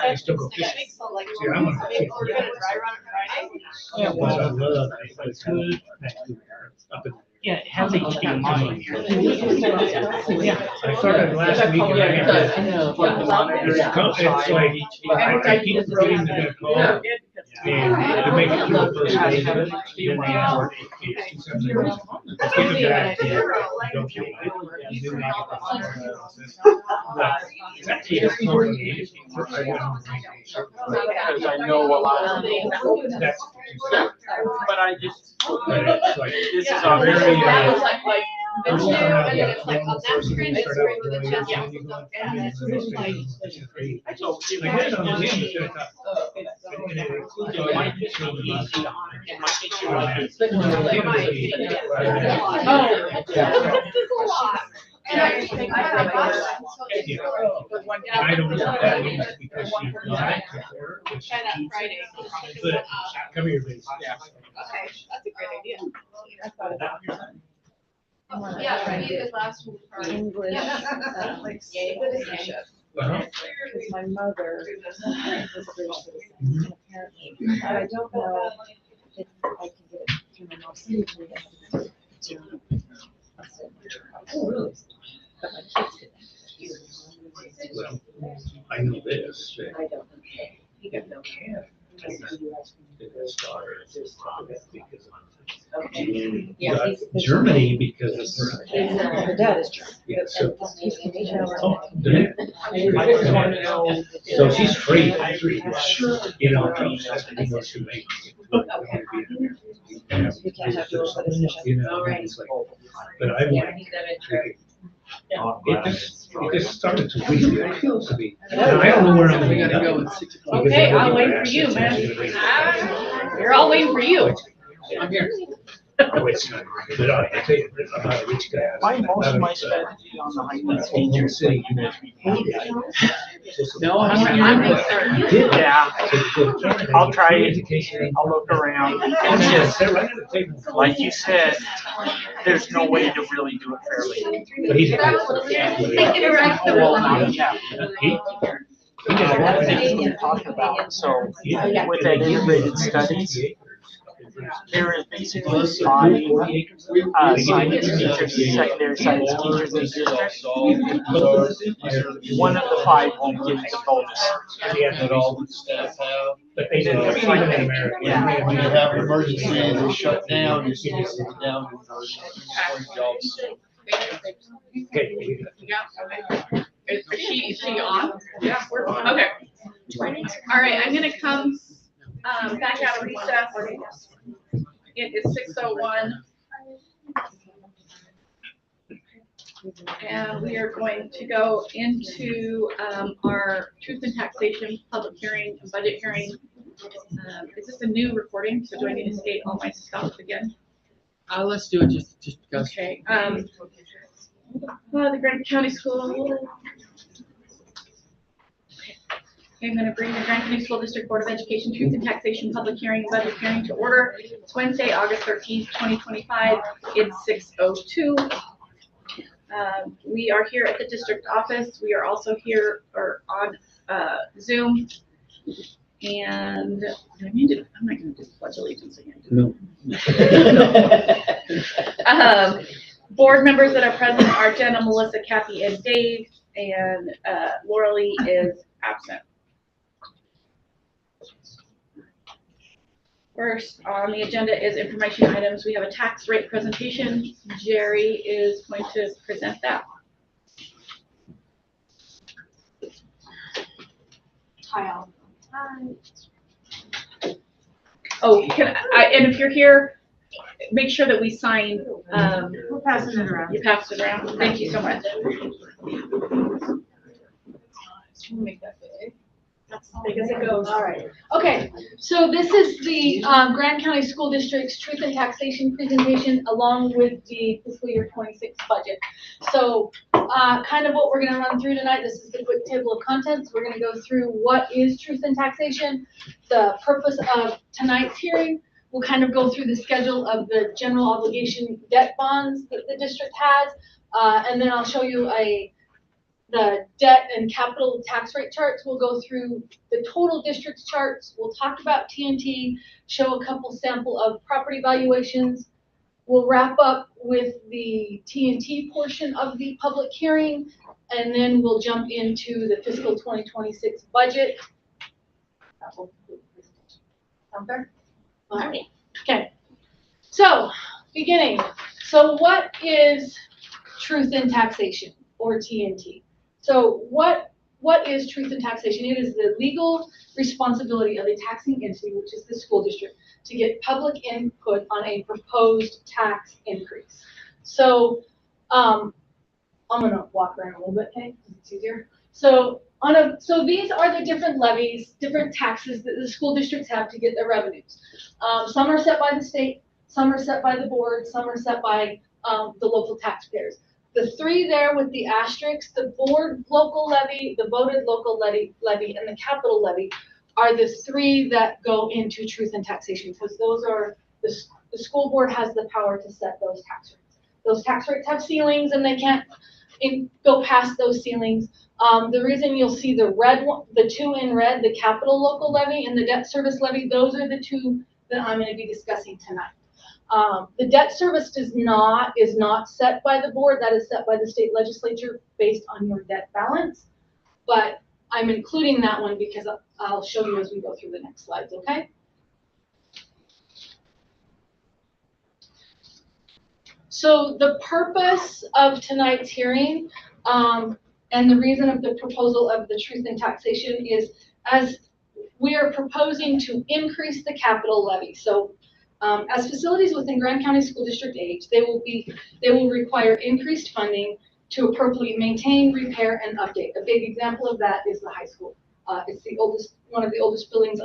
I still go fishing. See, I'm gonna fish. Well, I love it, but it's good. Up in- Yeah, have they keep in mind. Yeah, I started last week. And I got this. It's like, I keep forgetting to get a call. And to make it through the first day of it, then they ask for it. Let's get it back. Don't you? You do not get the process. But it's actually a complicated. I went on Because I know a lot of people. That's. But I just, But it's like, this is a a very, very, first time out, yeah, normal person, you start out with the chest, and you go up and it's just like, it's just great. so it Like, might that's on the be end, easy. it's tough. And it includes all It might the just be children. easy. It might get you like this. I don't know what that means because she's not a teacher, but she teaches. But come here, baby. That's a great idea. Yeah, we did last week. English, like citizenship. Uh-huh. Because my mother was British citizen, and apparently, but I don't know if I can get it through my mom's signature. Oh, really? But my kids didn't. Well, I know this. I don't know. You don't know. Okay. Yeah, he's. Germany because it's. Her dad is German. Yeah, so. He's Canadian. Oh, did it? So she's free, you know, he wants to make. You can't have dual citizenship. You know, it's like, but I want. It just started to really, it feels to be. And I don't know where I'm We gonna gotta go go. at 6 o'clock. Okay, I'll wait for you, man. You're all waiting for you. I'm here. But I tell you, I'm not a rich guy. My most of my strategy on the high school Oklahoma teachers. City, you know, hated No, I'm Yeah, I'll try it. Education. I'll look around. Oh, It's yeah, just, they're right at the table. like you said, there's no way to really do it fairly. But he's a good. Well, yeah. He There's a lot of things we talk about, so with that integrated studies, there is basically science teachers, secondary science teachers in districts. One of the 5 won't get the bonus. That all the staff have. But they didn't, I mean, even in America. Yeah. When you have an emergency, they shut down, you see this down. Jobs. Okay. Is she on? Yeah, we're on. Okay. All right, I'm gonna come, back out of recess. It is 6:01. And we are going to go into, our truth and taxation, public hearing, and budget hearing. Is this a new recording? So do I need to state all my stuff again? Let's do it just because. Okay, the Grant County School. Okay, I'm gonna bring the Grant County School District Board of Education Truth and Taxation Public Hearing and Budget Hearing to order. It's Wednesday, August 13th, 2025. It's 6:02. We are here at the district office. We are also here or on Zoom. And I'm not gonna do pledge allegiance again. No. Board board members that are present are Jenna, Melissa, Kathy, and Dave, and Laura Lee is absent. First on the agenda is information items. We have a tax rate presentation. Jerry is going to present that. Hi, all. Oh, and if you're here, make sure that we sign. We're passing it around. You passed it around. Thank you so much. Make that big. That's as big as it goes. All right. Okay, so this is the Grand County School District's Truth and Taxation presentation along with the fiscal year 26 budget. So kind of what we're going to run through tonight. This is the quick table of contents. We're going to go through what is truth and taxation, the purpose of tonight's hearing. We'll kind of go through the schedule of the general obligation debt bonds that the district has, and then I'll show you the debt and capital tax rate charts. We'll go through the total district's charts. We'll talk about TNT, show a couple sample of property valuations. We'll wrap up with the TNT portion of the public hearing, and then we'll jump into the fiscal 2026 budget. Sound fair? All right. Okay. So, beginning. So, what is truth in taxation, or TNT? So what is truth in taxation? It is the legal responsibility of a taxing entity, which is the school district, to get public input on a proposed tax increase. So I'm gonna walk around a little bit, okay? It's easier. So these are the different levies, different taxes that the school districts have to get their revenues. Some are set by the state, some are set by the board, some are set by the local taxpayers. The three there with the asterisks, the board local levy, the voted local levy, and the capital levy are the three that go into truth and taxation, because those are, the school board has the power to set those tax rates. Those tax rates have ceilings and they can't go past those ceilings. The reason you'll see the red one, the two in red, the capital local levy and the debt service levy, those are the two that I'm going to be discussing tonight. The debt service is not set by the board. That is set by the state legislature based on your debt balance. But I'm including that one because I'll show you as we go through the next slides, okay? So the purpose of tonight's hearing and the reason of the proposal of the truth in taxation is as we are proposing to increase the capital levy. So as facilities within Grand County School District age, they will require increased funding to appropriately maintain, repair, and update. A big example of that is the high school. It's one of the oldest buildings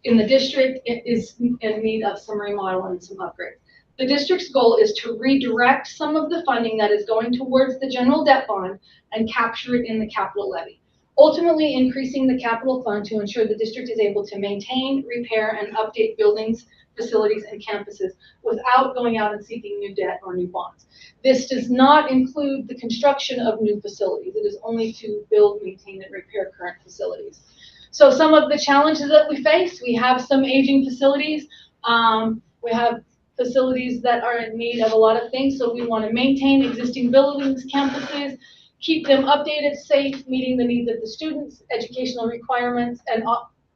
in the district. It is in need of some remodel and some upgrades. The district's goal is to redirect some of the funding that is going towards the general debt bond and capture it in the capital levy, ultimately increasing the capital fund to ensure the district is able to maintain, repair, and update buildings, facilities, and campuses without going out and seeking new debt or new bonds. This does not include the construction of new facilities. It is only to build, maintain, and repair current facilities. So some of the challenges that we face, we have some aging facilities. We have facilities that are in need of a lot of things. So we want to maintain existing buildings, campuses, keep them updated, safe, meeting the needs of the students, educational requirements, and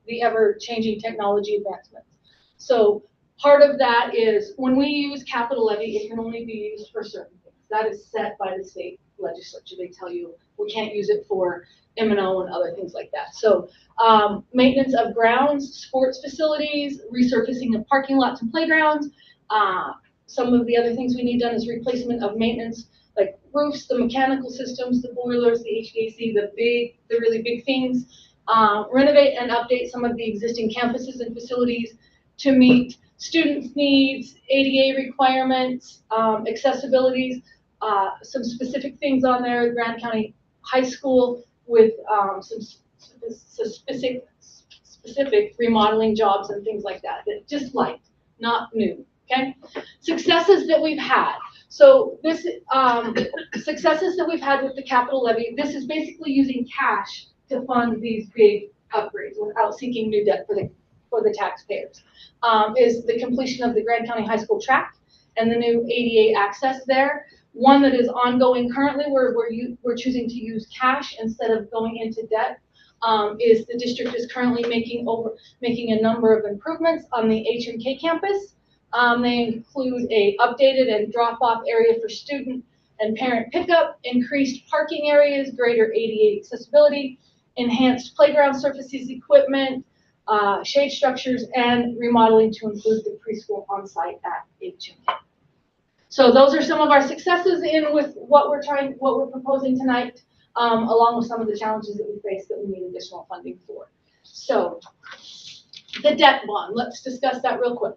the ever-changing technology advancements. So part of that is when we use capital levy, it can only be used for certain things. That is set by the state legislature. They tell you we can't use it for M&O and other things like that. So maintenance of grounds, sports facilities, resurfacing of parking lots and playgrounds. Some of the other things we need done is replacement of maintenance, like roofs, the mechanical systems, the boilers, the HVAC, the really big things. Renovate and update some of the existing campuses and facilities to meet students' needs, ADA requirements, accessibilities, some specific things on there, Grand County High School with some specific remodeling jobs and things like that just light, not new. Okay, successes that we've had. So this successes that we've had with the capital levy. This is basically using cash to fund these big upgrades without seeking new debt for the taxpayers. Is the completion of the Grand County High School track and the new ADA access there. One that is ongoing currently, where we're choosing to use cash instead of going into debt, is the district is currently making a number of improvements on the HMK campus. They include a updated and drop-off area for student and parent pickup, increased parking areas, greater ADA accessibility, enhanced playground surfaces, equipment, shade structures, and remodeling to include the preschool on-site at HMK. So those are some of our successes with what we're proposing tonight, along with some of the challenges that we face that we need additional funding for. So the debt bond, let's discuss that real quick.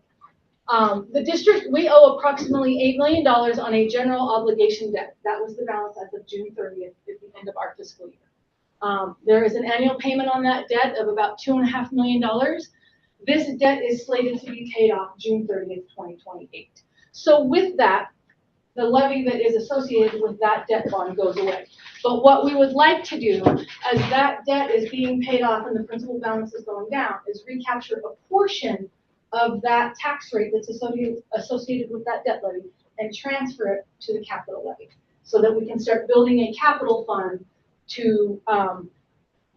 The district, we owe approximately $8 million on a general obligation debt. That was the balance as of June 30th at the end of our fiscal year. There is an annual payment on that debt of about $2.5 million. This debt is slated to be paid off June 30th, 2028. So with that, the levy that is associated with that debt bond goes away. But what we would like to do, as that debt is being paid off and the principal balance is going down, is recapture a portion of that tax rate that's associated with that debt levy and transfer it to the capital levy, so that we can start building a capital fund to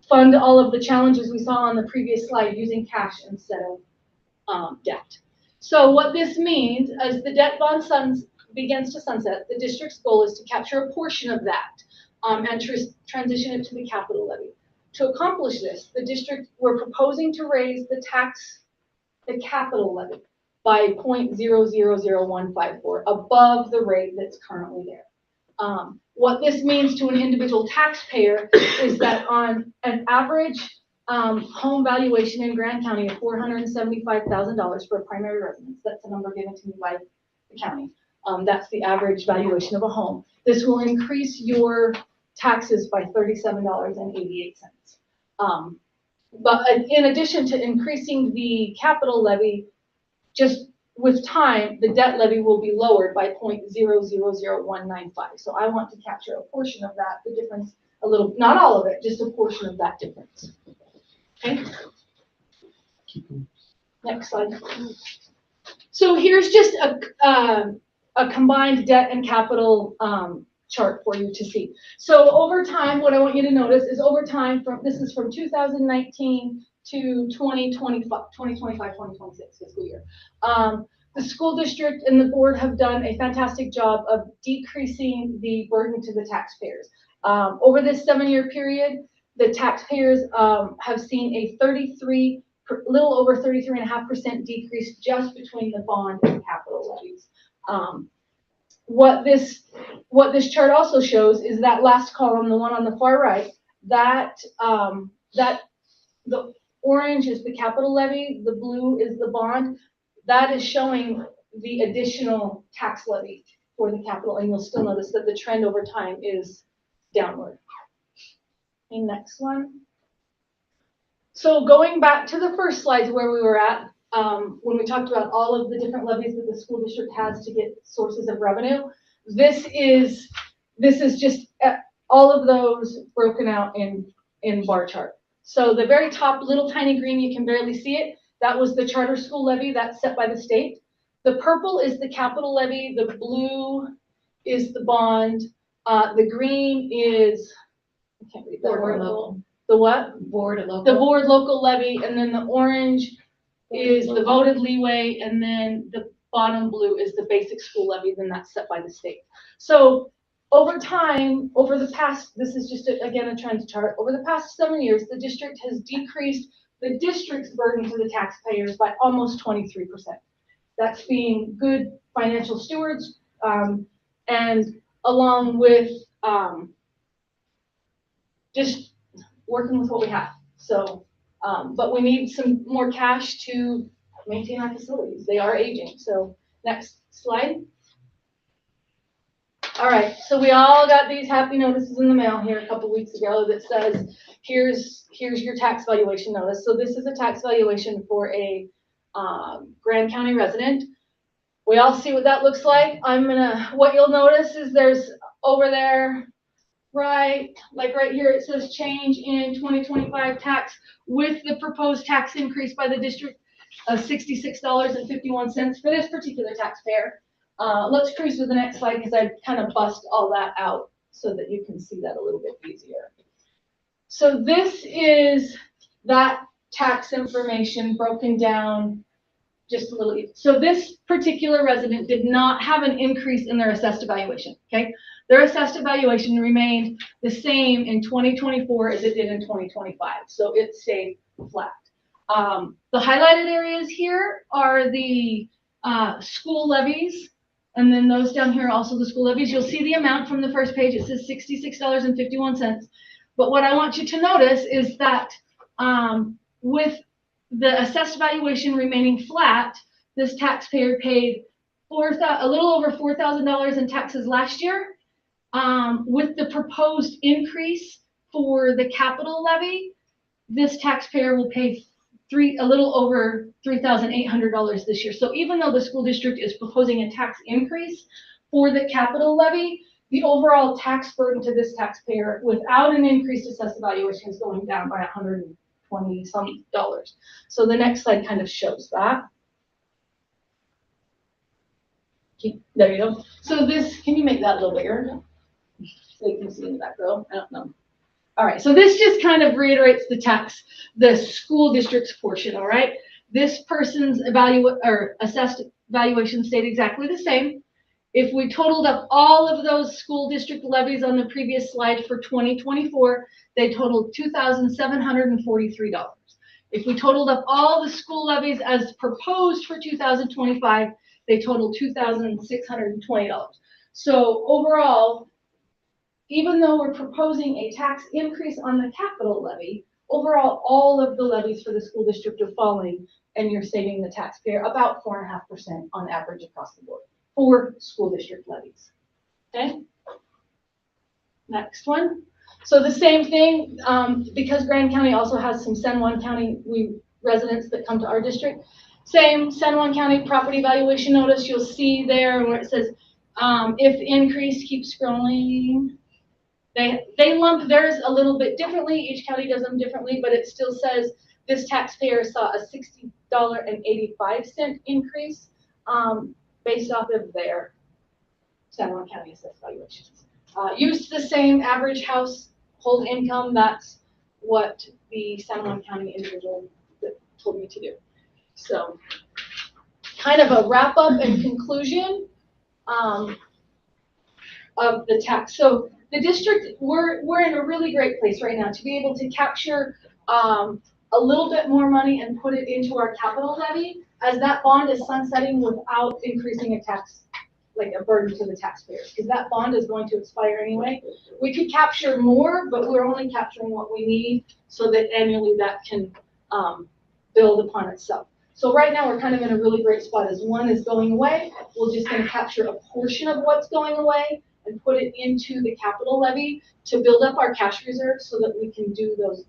fund all of the challenges we saw on the previous slide using cash instead of debt. So what this means, as the debt bond begins to sunset, the district's goal is to capture a portion of that and transition it to the capital levy. To accomplish this, the district, we're proposing to raise the capital levy by 0.000154 above the rate that's currently there. What this means to an individual taxpayer is that on an average home valuation in Grand County of $475,000 for a primary residence, that's the number given to me by the county. That's the average valuation of a home. This will increase your taxes by $37.88. But in addition to increasing the capital levy, just with time, the debt levy will be lowered by 0.000195. So I want to capture a portion of that, the difference, a little, not all of it, just a portion of that difference. Okay. Next slide. So here's just a combined debt and capital chart for you to see. So over time, what I want you to notice is over time, this is from 2019 to 2025, 2026 fiscal year. The school district and the board have done a fantastic job of decreasing the burden to the taxpayers. Over this 7-year period, the taxpayers have seen a little over 33.5% decrease just between the bond and capital levies. What this chart also shows is that last column, the one on the far right, that the orange is the capital levy, the blue is the bond. That is showing the additional tax levy for the capital, and you'll still notice that the trend over time is downward. Okay, next one. So going back to the first slides where we were at, when we talked about all of the different levies that the school district has to get sources of revenue, this is just all of those broken out in bar chart. So the very top little tiny green, you can barely see it. That was the charter school levy that's set by the state. The purple is the capital levy. The blue is the bond. The green is, I can't read that word. The what? Board local. The board local levy, and then the orange is the voted leeway, and then the bottom blue is the basic school levy, then that's set by the state. So over time, over the past, this is just again a trend chart, over the past 7 years, the district has decreased the district's burden to the taxpayers by almost 23%. That's being good financial stewards, and along with just working with what we have. So, but we need some more cash to maintain our facilities. They are aging. So next slide. All right, so we all got these happy notices in the mail here a couple weeks ago that says, here's your tax valuation notice. So this is a tax valuation for a Grand County resident. We all see what that looks like. What you'll notice is there's over there, right here, it says change in 2025 tax with the proposed tax increase by the district of $66.51 for this particular taxpayer. Let's cruise to the next slide because I kind of bust all that out so that you can see that a little bit easier. So this is that tax information broken down just a little. So this particular resident did not have an increase in their assessed evaluation, okay? Their assessed evaluation remained the same in 2024 as it did in 2025. So it stayed flat. The highlighted areas here are the school levies. And then those down here are also the school levies. You'll see the amount from the first page. It says $66.51. But what I want you to notice is that with the assessed valuation remaining flat, this taxpayer paid a little over $4,000 in taxes last year. With the proposed increase for the capital levy, this taxpayer will pay a little over $3,800 this year. So even though the school district is proposing a tax increase for the capital levy, the overall tax burden to this taxpayer without an increased assessed evaluation is going down by $120 some dollars. So the next slide kind of shows that. There you go. So this, can you make that a little bigger? So you can see in the back row. I don't know. All right, so this just kind of reiterates the school district's portion, all right? This person's assessed valuation stayed exactly the same. If we totaled up all of those school district levies on the previous slide for 2024, they totaled $2,743. If we totaled up all the school levies as proposed for 2025, they totaled $2,620. So overall, even though we're proposing a tax increase on the capital levy, overall, all of the levies for the school district are falling, and you're saving the taxpayer about 4.5% on average across the board for school district levies. Okay? Next one. So the same thing, because Grand County also has some San Juan County residents that come to our district. Same San Juan County property valuation notice. You'll see there where it says, if increase, keep scrolling. They lump theirs a little bit differently. Each county does them differently, but it still says this taxpayer saw a $60.85 increase based off of their San Juan County assessed valuations. Used the same average household income. That's what the San Juan County individual told me to do. So kind of a wrap up and conclusion of the tax. So the district, we're in a really great place right now to be able to capture a little bit more money and put it into our capital levy, as that bond is sunsetting without increasing a tax, like a burden to the taxpayers, because that bond is going to expire anyway. We could capture more, but we're only capturing what we need so that annually that can build upon itself. So right now we're kind of in a really great spot. As one is going away, we're just going to capture a portion of what's going away and put it into the capital levy to build up our cash reserve so that we can do those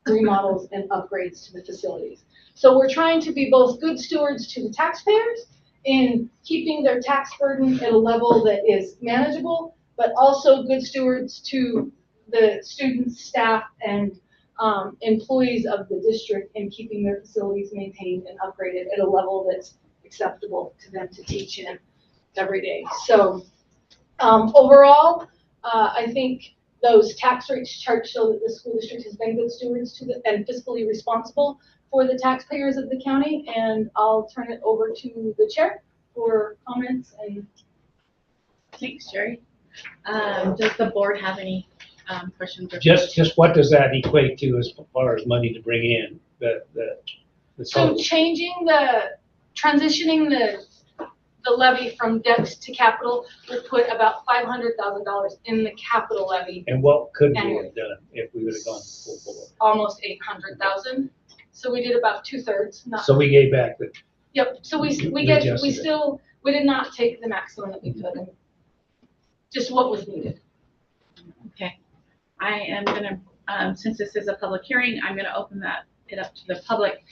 remodels and upgrades to the facilities. So we're trying to be both good stewards to the taxpayers in keeping their tax burden at a level that is manageable, but also good stewards to the students, staff, and employees of the district in keeping their facilities maintained and upgraded at a level that's acceptable to them to teach in every day. So overall, I think those tax rates charged show that the school district has been good stewards to and fiscally responsible for the taxpayers of the county. And I'll turn it over to the chair for comments. And thanks, Jerry. Does the board have any questions? Or just what does that equate to as far as money to bring in? So transitioning the levy from debt to capital would put about $500,000 in the capital levy. And what could we have done if we would have gone full board? Almost $800,000. So we did about 2/3. So we gave back the. Yep. So we did not take the maximum that we could, and just what was needed. Okay. I am gonna, since this is a public hearing, I'm gonna open it up to the public.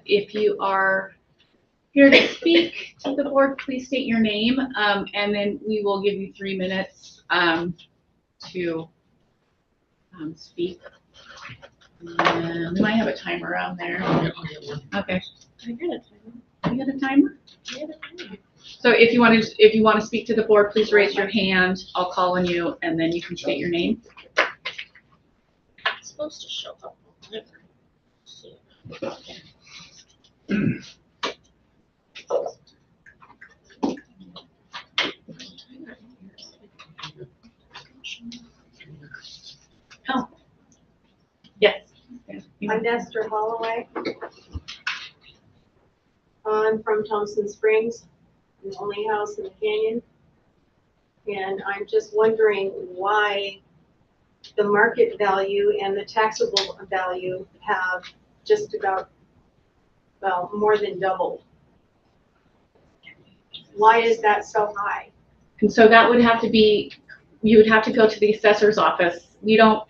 If you are here to speak to the board, please state your name, and then we will give you 3 minutes to speak. And we might have a timer around there. I'll get one. Okay. I got a timer. You got a timer? So if you want to speak to the board, please raise your hand. I'll call on you, and then you can state your name. It's supposed to show up. Oh. Yes. I'm Esther Holloway. I'm from Thompson Springs, the only house in the canyon. And I'm just wondering why the market value and the taxable value have just about, well, more than doubled. Why is that so high? And so that would have to be, you would have to go to the assessor's office. We don't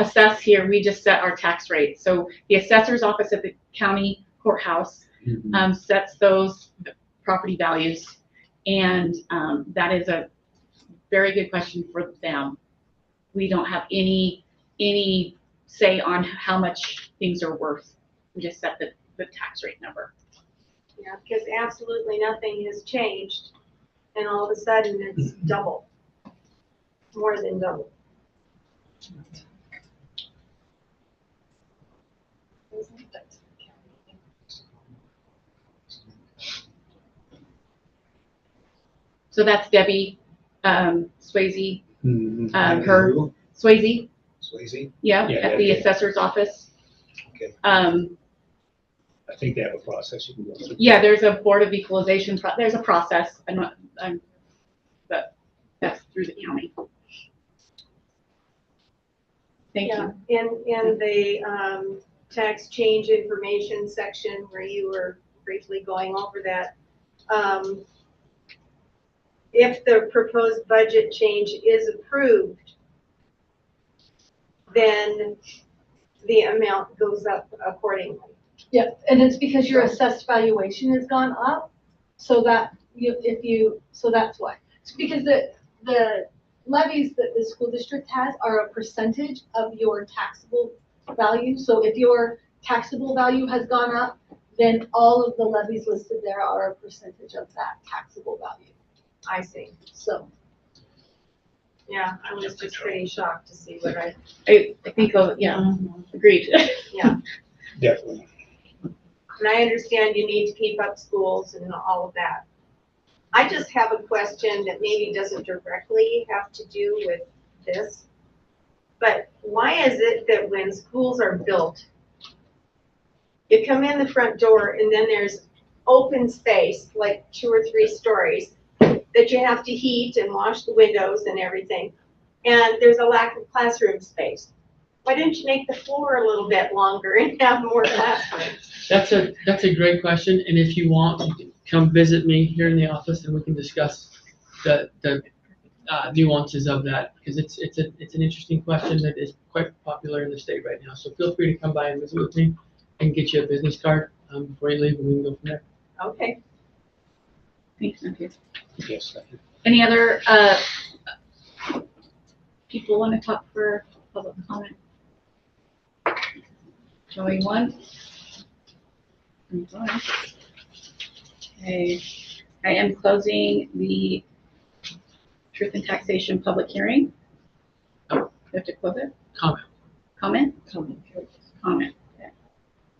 assess here, we just set our tax rate. So the assessor's office at the county courthouse sets those property values. And that is a very good question for them. We don't have any say on how much things are worth. We just set the tax rate number. Yeah, because absolutely nothing has changed. And all of a sudden it's double, more than double. So that's Debbie Swayze, her Swayze. Swayze? Yeah, Yeah, at the yeah. assessor's office. Okay. I think they have a process you can go through. Yeah, there's a board of equalization. There's a process. But that's through the county. Thank you. In the tax change information section where you were briefly going over that, if the proposed budget change is approved, then the amount goes up accordingly. Yeah, and it's because your assessed valuation has gone up, so that so that's why. It's because the levies that the school district has are a percentage of your taxable value. So if your taxable value has gone up, then all of the levies listed there are a percentage of that taxable value. I see. So. Yeah, I was just pretty shocked to see what I think, yeah, agreed. Yeah. Definitely. And I understand you need to keep up schools and all of that. I just have a question that maybe doesn't directly have to do with this, but why is it that when schools are built, you come in the front door and then there's open space, like 2 or 3 stories, that you have to heat and wash the windows and everything, and there's a lack of classroom space? Why didn't you make the floor a little bit longer and have more classrooms? That's a great question, and if you want, you can come visit me here in the office and we can discuss the nuances of that, because it's an interesting question that is quite popular in the state right now. So feel free to come by and visit with me and get you a business card before you leave, and we can go from there. Okay. Thanks, Matthew. Yes, thank you. Any other people want to talk for public comment? Showing one. Okay, I am closing the truth and taxation public hearing. Oh, we have to close it? Comment. Comment? Comment.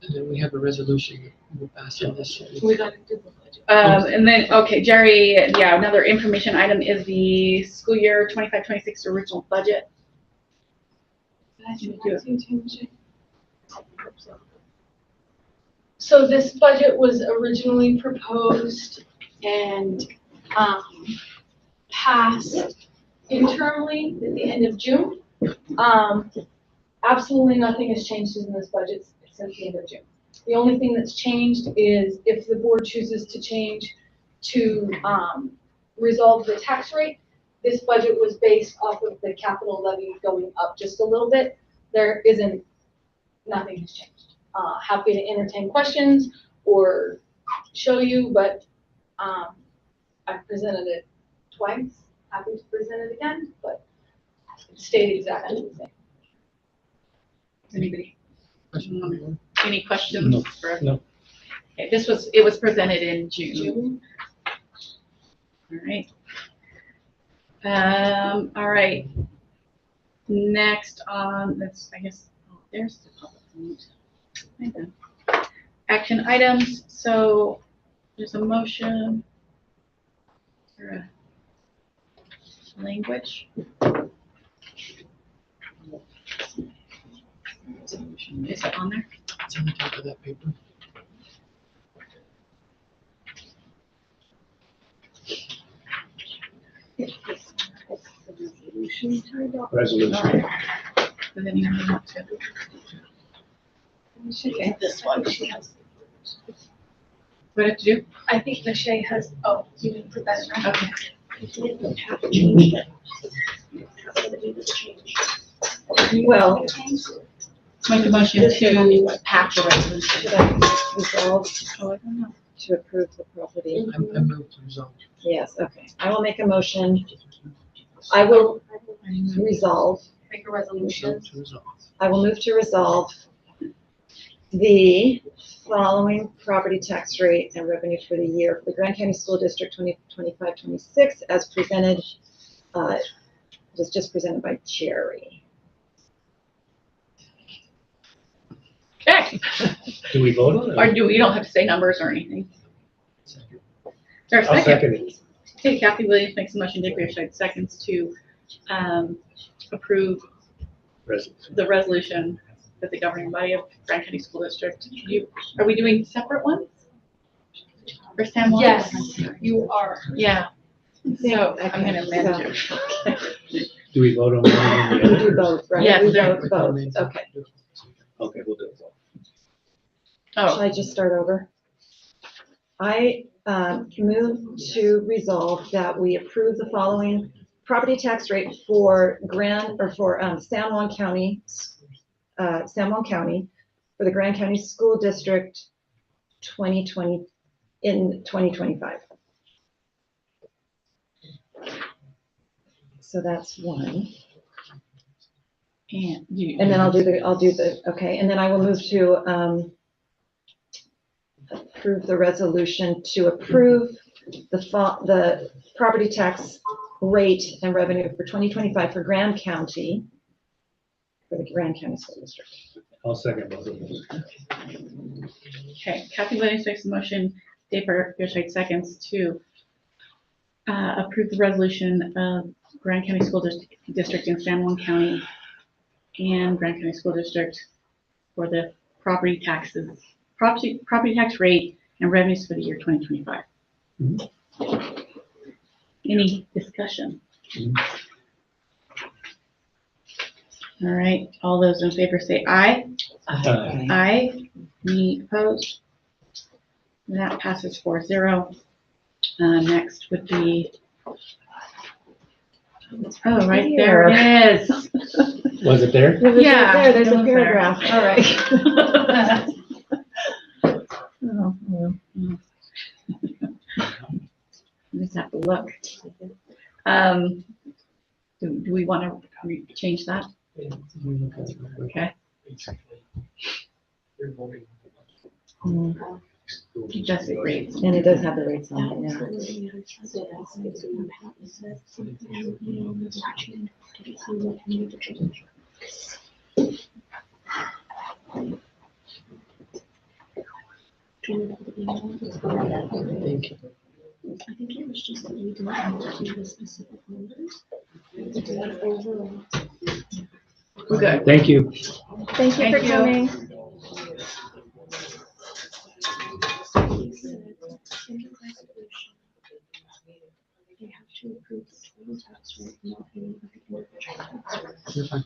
And then we have a resolution that we'll pass in this. We got to do the budget. And then, okay, Jerry, yeah, another information item is the school year 25-26 original budget. So this budget was originally proposed and passed internally at the end of June. Absolutely nothing has changed in this budget since the end of June. The only thing that's changed is if the board chooses to change to resolve the tax rate. This budget was based off of the capital levy going up just a little bit. Nothing has changed. Happy to entertain questions or show you, but I've presented it twice. Happy to present it again, but it stayed exactly the same. Anybody? Any questions? No. For, no. Okay, it was presented in June. All right. All right. Next on, that's, I guess, oh, there's the public comment. Right then. Action items, so there's a motion for a language. Is it on there? It's on the top of that paper. Resolution. Does anyone want to? Okay, this one, she has. What did you do? I think Lachey has, oh, you didn't put that in there. Okay. Well, Make a motion to pass the resolution. should I resolve Oh, I don't know. to approve the property? I moved to resolve. Yes, okay. I will make a motion. I will resolve, Make a resolution. To resolve. I will move to resolve the following property tax rate and revenue for the year for the Grand County School District 2025-26 as presented, it was just presented by Jerry. Okay. Do we vote on it? Or do we don't have to say numbers or anything? Is there a I'll second? second it. Okay, Kathy Williams makes a motion, Dick Richard seconds to approve Resolution. the resolution that the governing body of Grand County School District. Are we doing separate ones? For San Juan? Yes, you are. Yeah. So I'm gonna amend it. Do we vote on one or the We other? do both, right? Yes, We there- vote both, okay. Okay, we'll do it. Shall Oh, I just start over? I move to resolve that we approve the following property tax rate for San Juan County, for the Grand County School District 2020, in 2025. So that's one. and you. And then I'll do the, okay, and then I will move to approve the resolution to approve the property tax rate and revenue for 2025 for Grand County, for the Grand County School District. I'll second both of those. Okay, Kathy Williams makes a motion, Dave Richard seconds to approve the resolution of Grand County School District in San Juan County and Grand County School District for the property tax rate and revenues for the year 2025. Mhm. Any discussion? Mhm. All right, all those in favor say aye. Aye. Aye. Any opposed? And that passes 4-0. Next would be, oh, right there it is. Was it there? Yeah, There's it a was there. paragraph, all right. Oh, well. Just have to look. Do we want to change that? Okay. It does it great. And it does have the rates on it, yeah. Thank you. I think it was just that we didn't have to do the specific numbers. We did it overall. We're good. Thank you. Thank you for Thank you. coming. He said, in the resolution, they have to approve the total tax rate, not any of the individual tax rates. You're fine.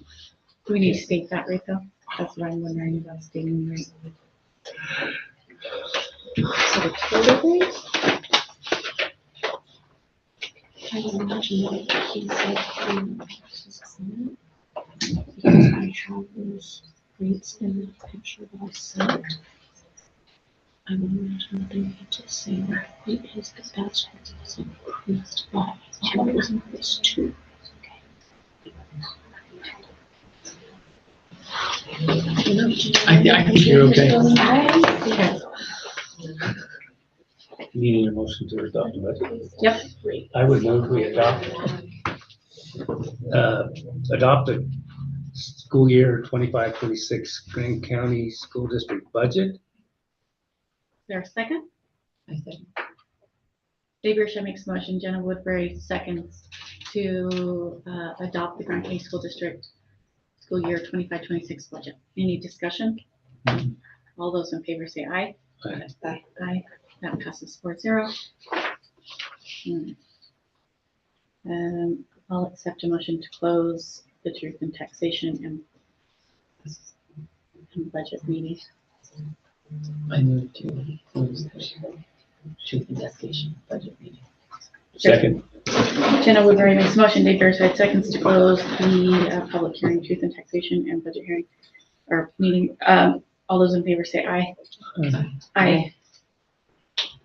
Do we need to state that rate though? That's what I'm wondering about stating the rate. So the total rate? I would imagine that he said, taxes on it, because I have those rates in the picture that I sent. I would imagine that they need to say what rate is, because that's what is increased by, what was increased to. I think you're okay. Okay. Needing a motion to adopt the budget. Yep. I would move we adopt the school year 25-26 Grant County School District budget. Is there a second? Dave Risha makes a motion, Jenna Woodbury seconds to adopt the Grant County School District school year 25-26 budget. Any discussion? All those in favor say aye. Aye. Aye. That passes 4-0. I'll accept a motion to close the truth and taxation and budget meeting. I move to close the truth and taxation budget meeting. Second. Jenna Woodbury makes a motion, Dave Bereside seconds to close the public hearing, truth and taxation and budget hearing or meeting. All those in favor say aye. Aye.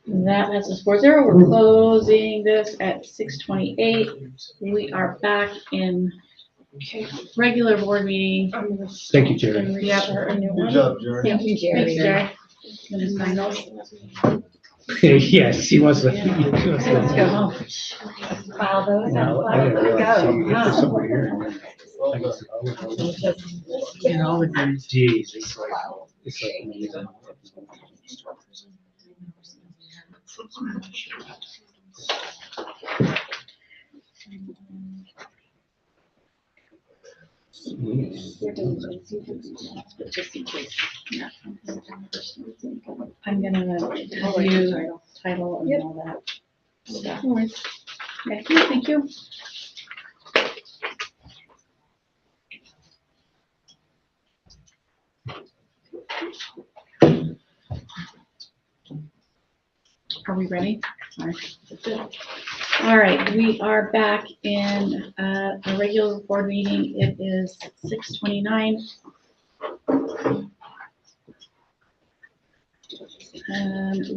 That passes 4-0. We're closing this at 6:28. We are back in regular board meeting. Thank you, Jerry. We have a new Good one. job, Jerry. Thank you, Thanks, Jerry. Jerry. Gonna sign those. Yes, he wants to. Let's go home. File those. No, I didn't realize you get this over here. Well done. And all the names. Geez, it's like amazing. Just in case. Yeah. I'm gonna have you title and all that stuff. Okay, thank you. Are we ready? All right, we are back in a regular board meeting. It is 6:29.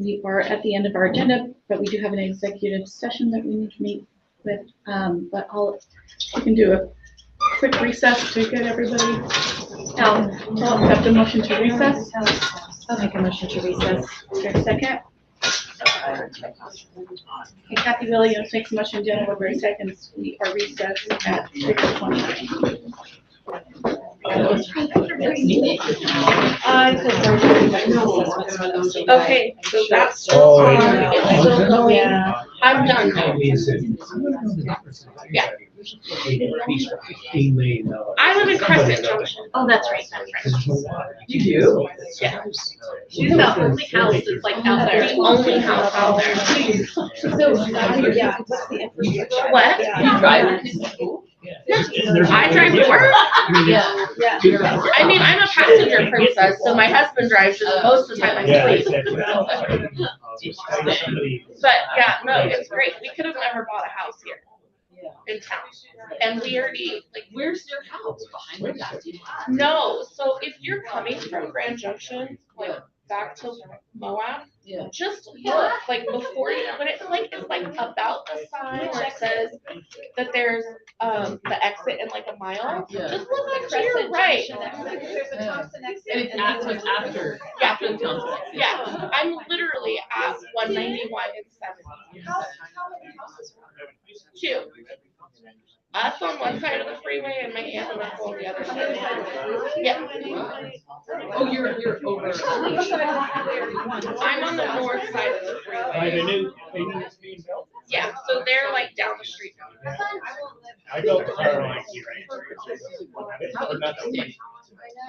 We are at the end of our agenda, but we do have an executive session that we need to meet with. But we can do a quick recess to get everybody. I'll accept a motion to recess. I'll make a motion to recess. Is there a second? Okay, Kathy Williams makes a motion, Jenna Woodbury seconds. We are recessed at 6:29. Okay, so that's. Yeah, I'm done. Yeah. $15 million. I live in Crescent Junction. Oh, that's right, that's right. You do? Yeah. She's the only house that's like out there, the only house out there. So, yeah, what's the infrastructure? What? You drive to school? I drive to work. Yeah. I mean, I'm a passenger princess, so my husband drives most of the time I sleep. But yeah, no, it's great. We could have never bought a house here in town. And we already, like, Where's your house? Behind that? no, so if you're coming from Grand Junction, like back to Moab, Yeah. just look, like before you, but it's like about the sign where it says that there's the exit in like a mile. Yeah. Just look up to your right. There's a Thompson exit. And it's after the conference. Yeah, I'm literally at 191 and 70. How many houses? 2. Us on one side of the freeway and my aunt and uncle on the other side. Yeah. Oh, you're over. I'm on the north side of the By the freeway. new thing that's being built. Yeah, so they're like down the street. I built the car line here.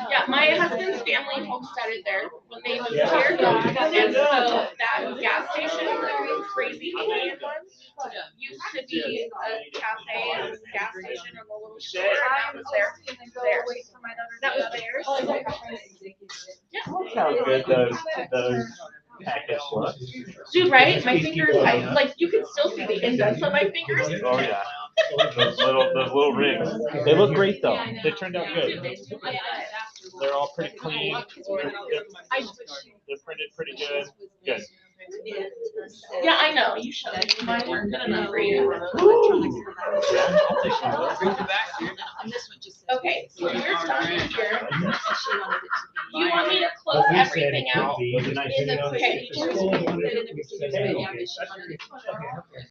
Yeah, my husband's family homesteaded there when they moved here. And so that gas station, crazy Indian one, used to be a cafe and gas station and a little store, and that was theirs. That was theirs. Yeah. Look how good those packets look. Dude, right? My fingers, you can still see the indents on my fingers. Oh, yeah. Those little rings. They look great though. They turned out good. They're all pretty clean. They're printed pretty good. Good. Yeah, I know, you should. Mine weren't good enough for you. Okay, so you're done here. You want me to close But we said everything it could out be, in the if the procedures school video. wanted it, we said, okay, okay, that's- okay, okay.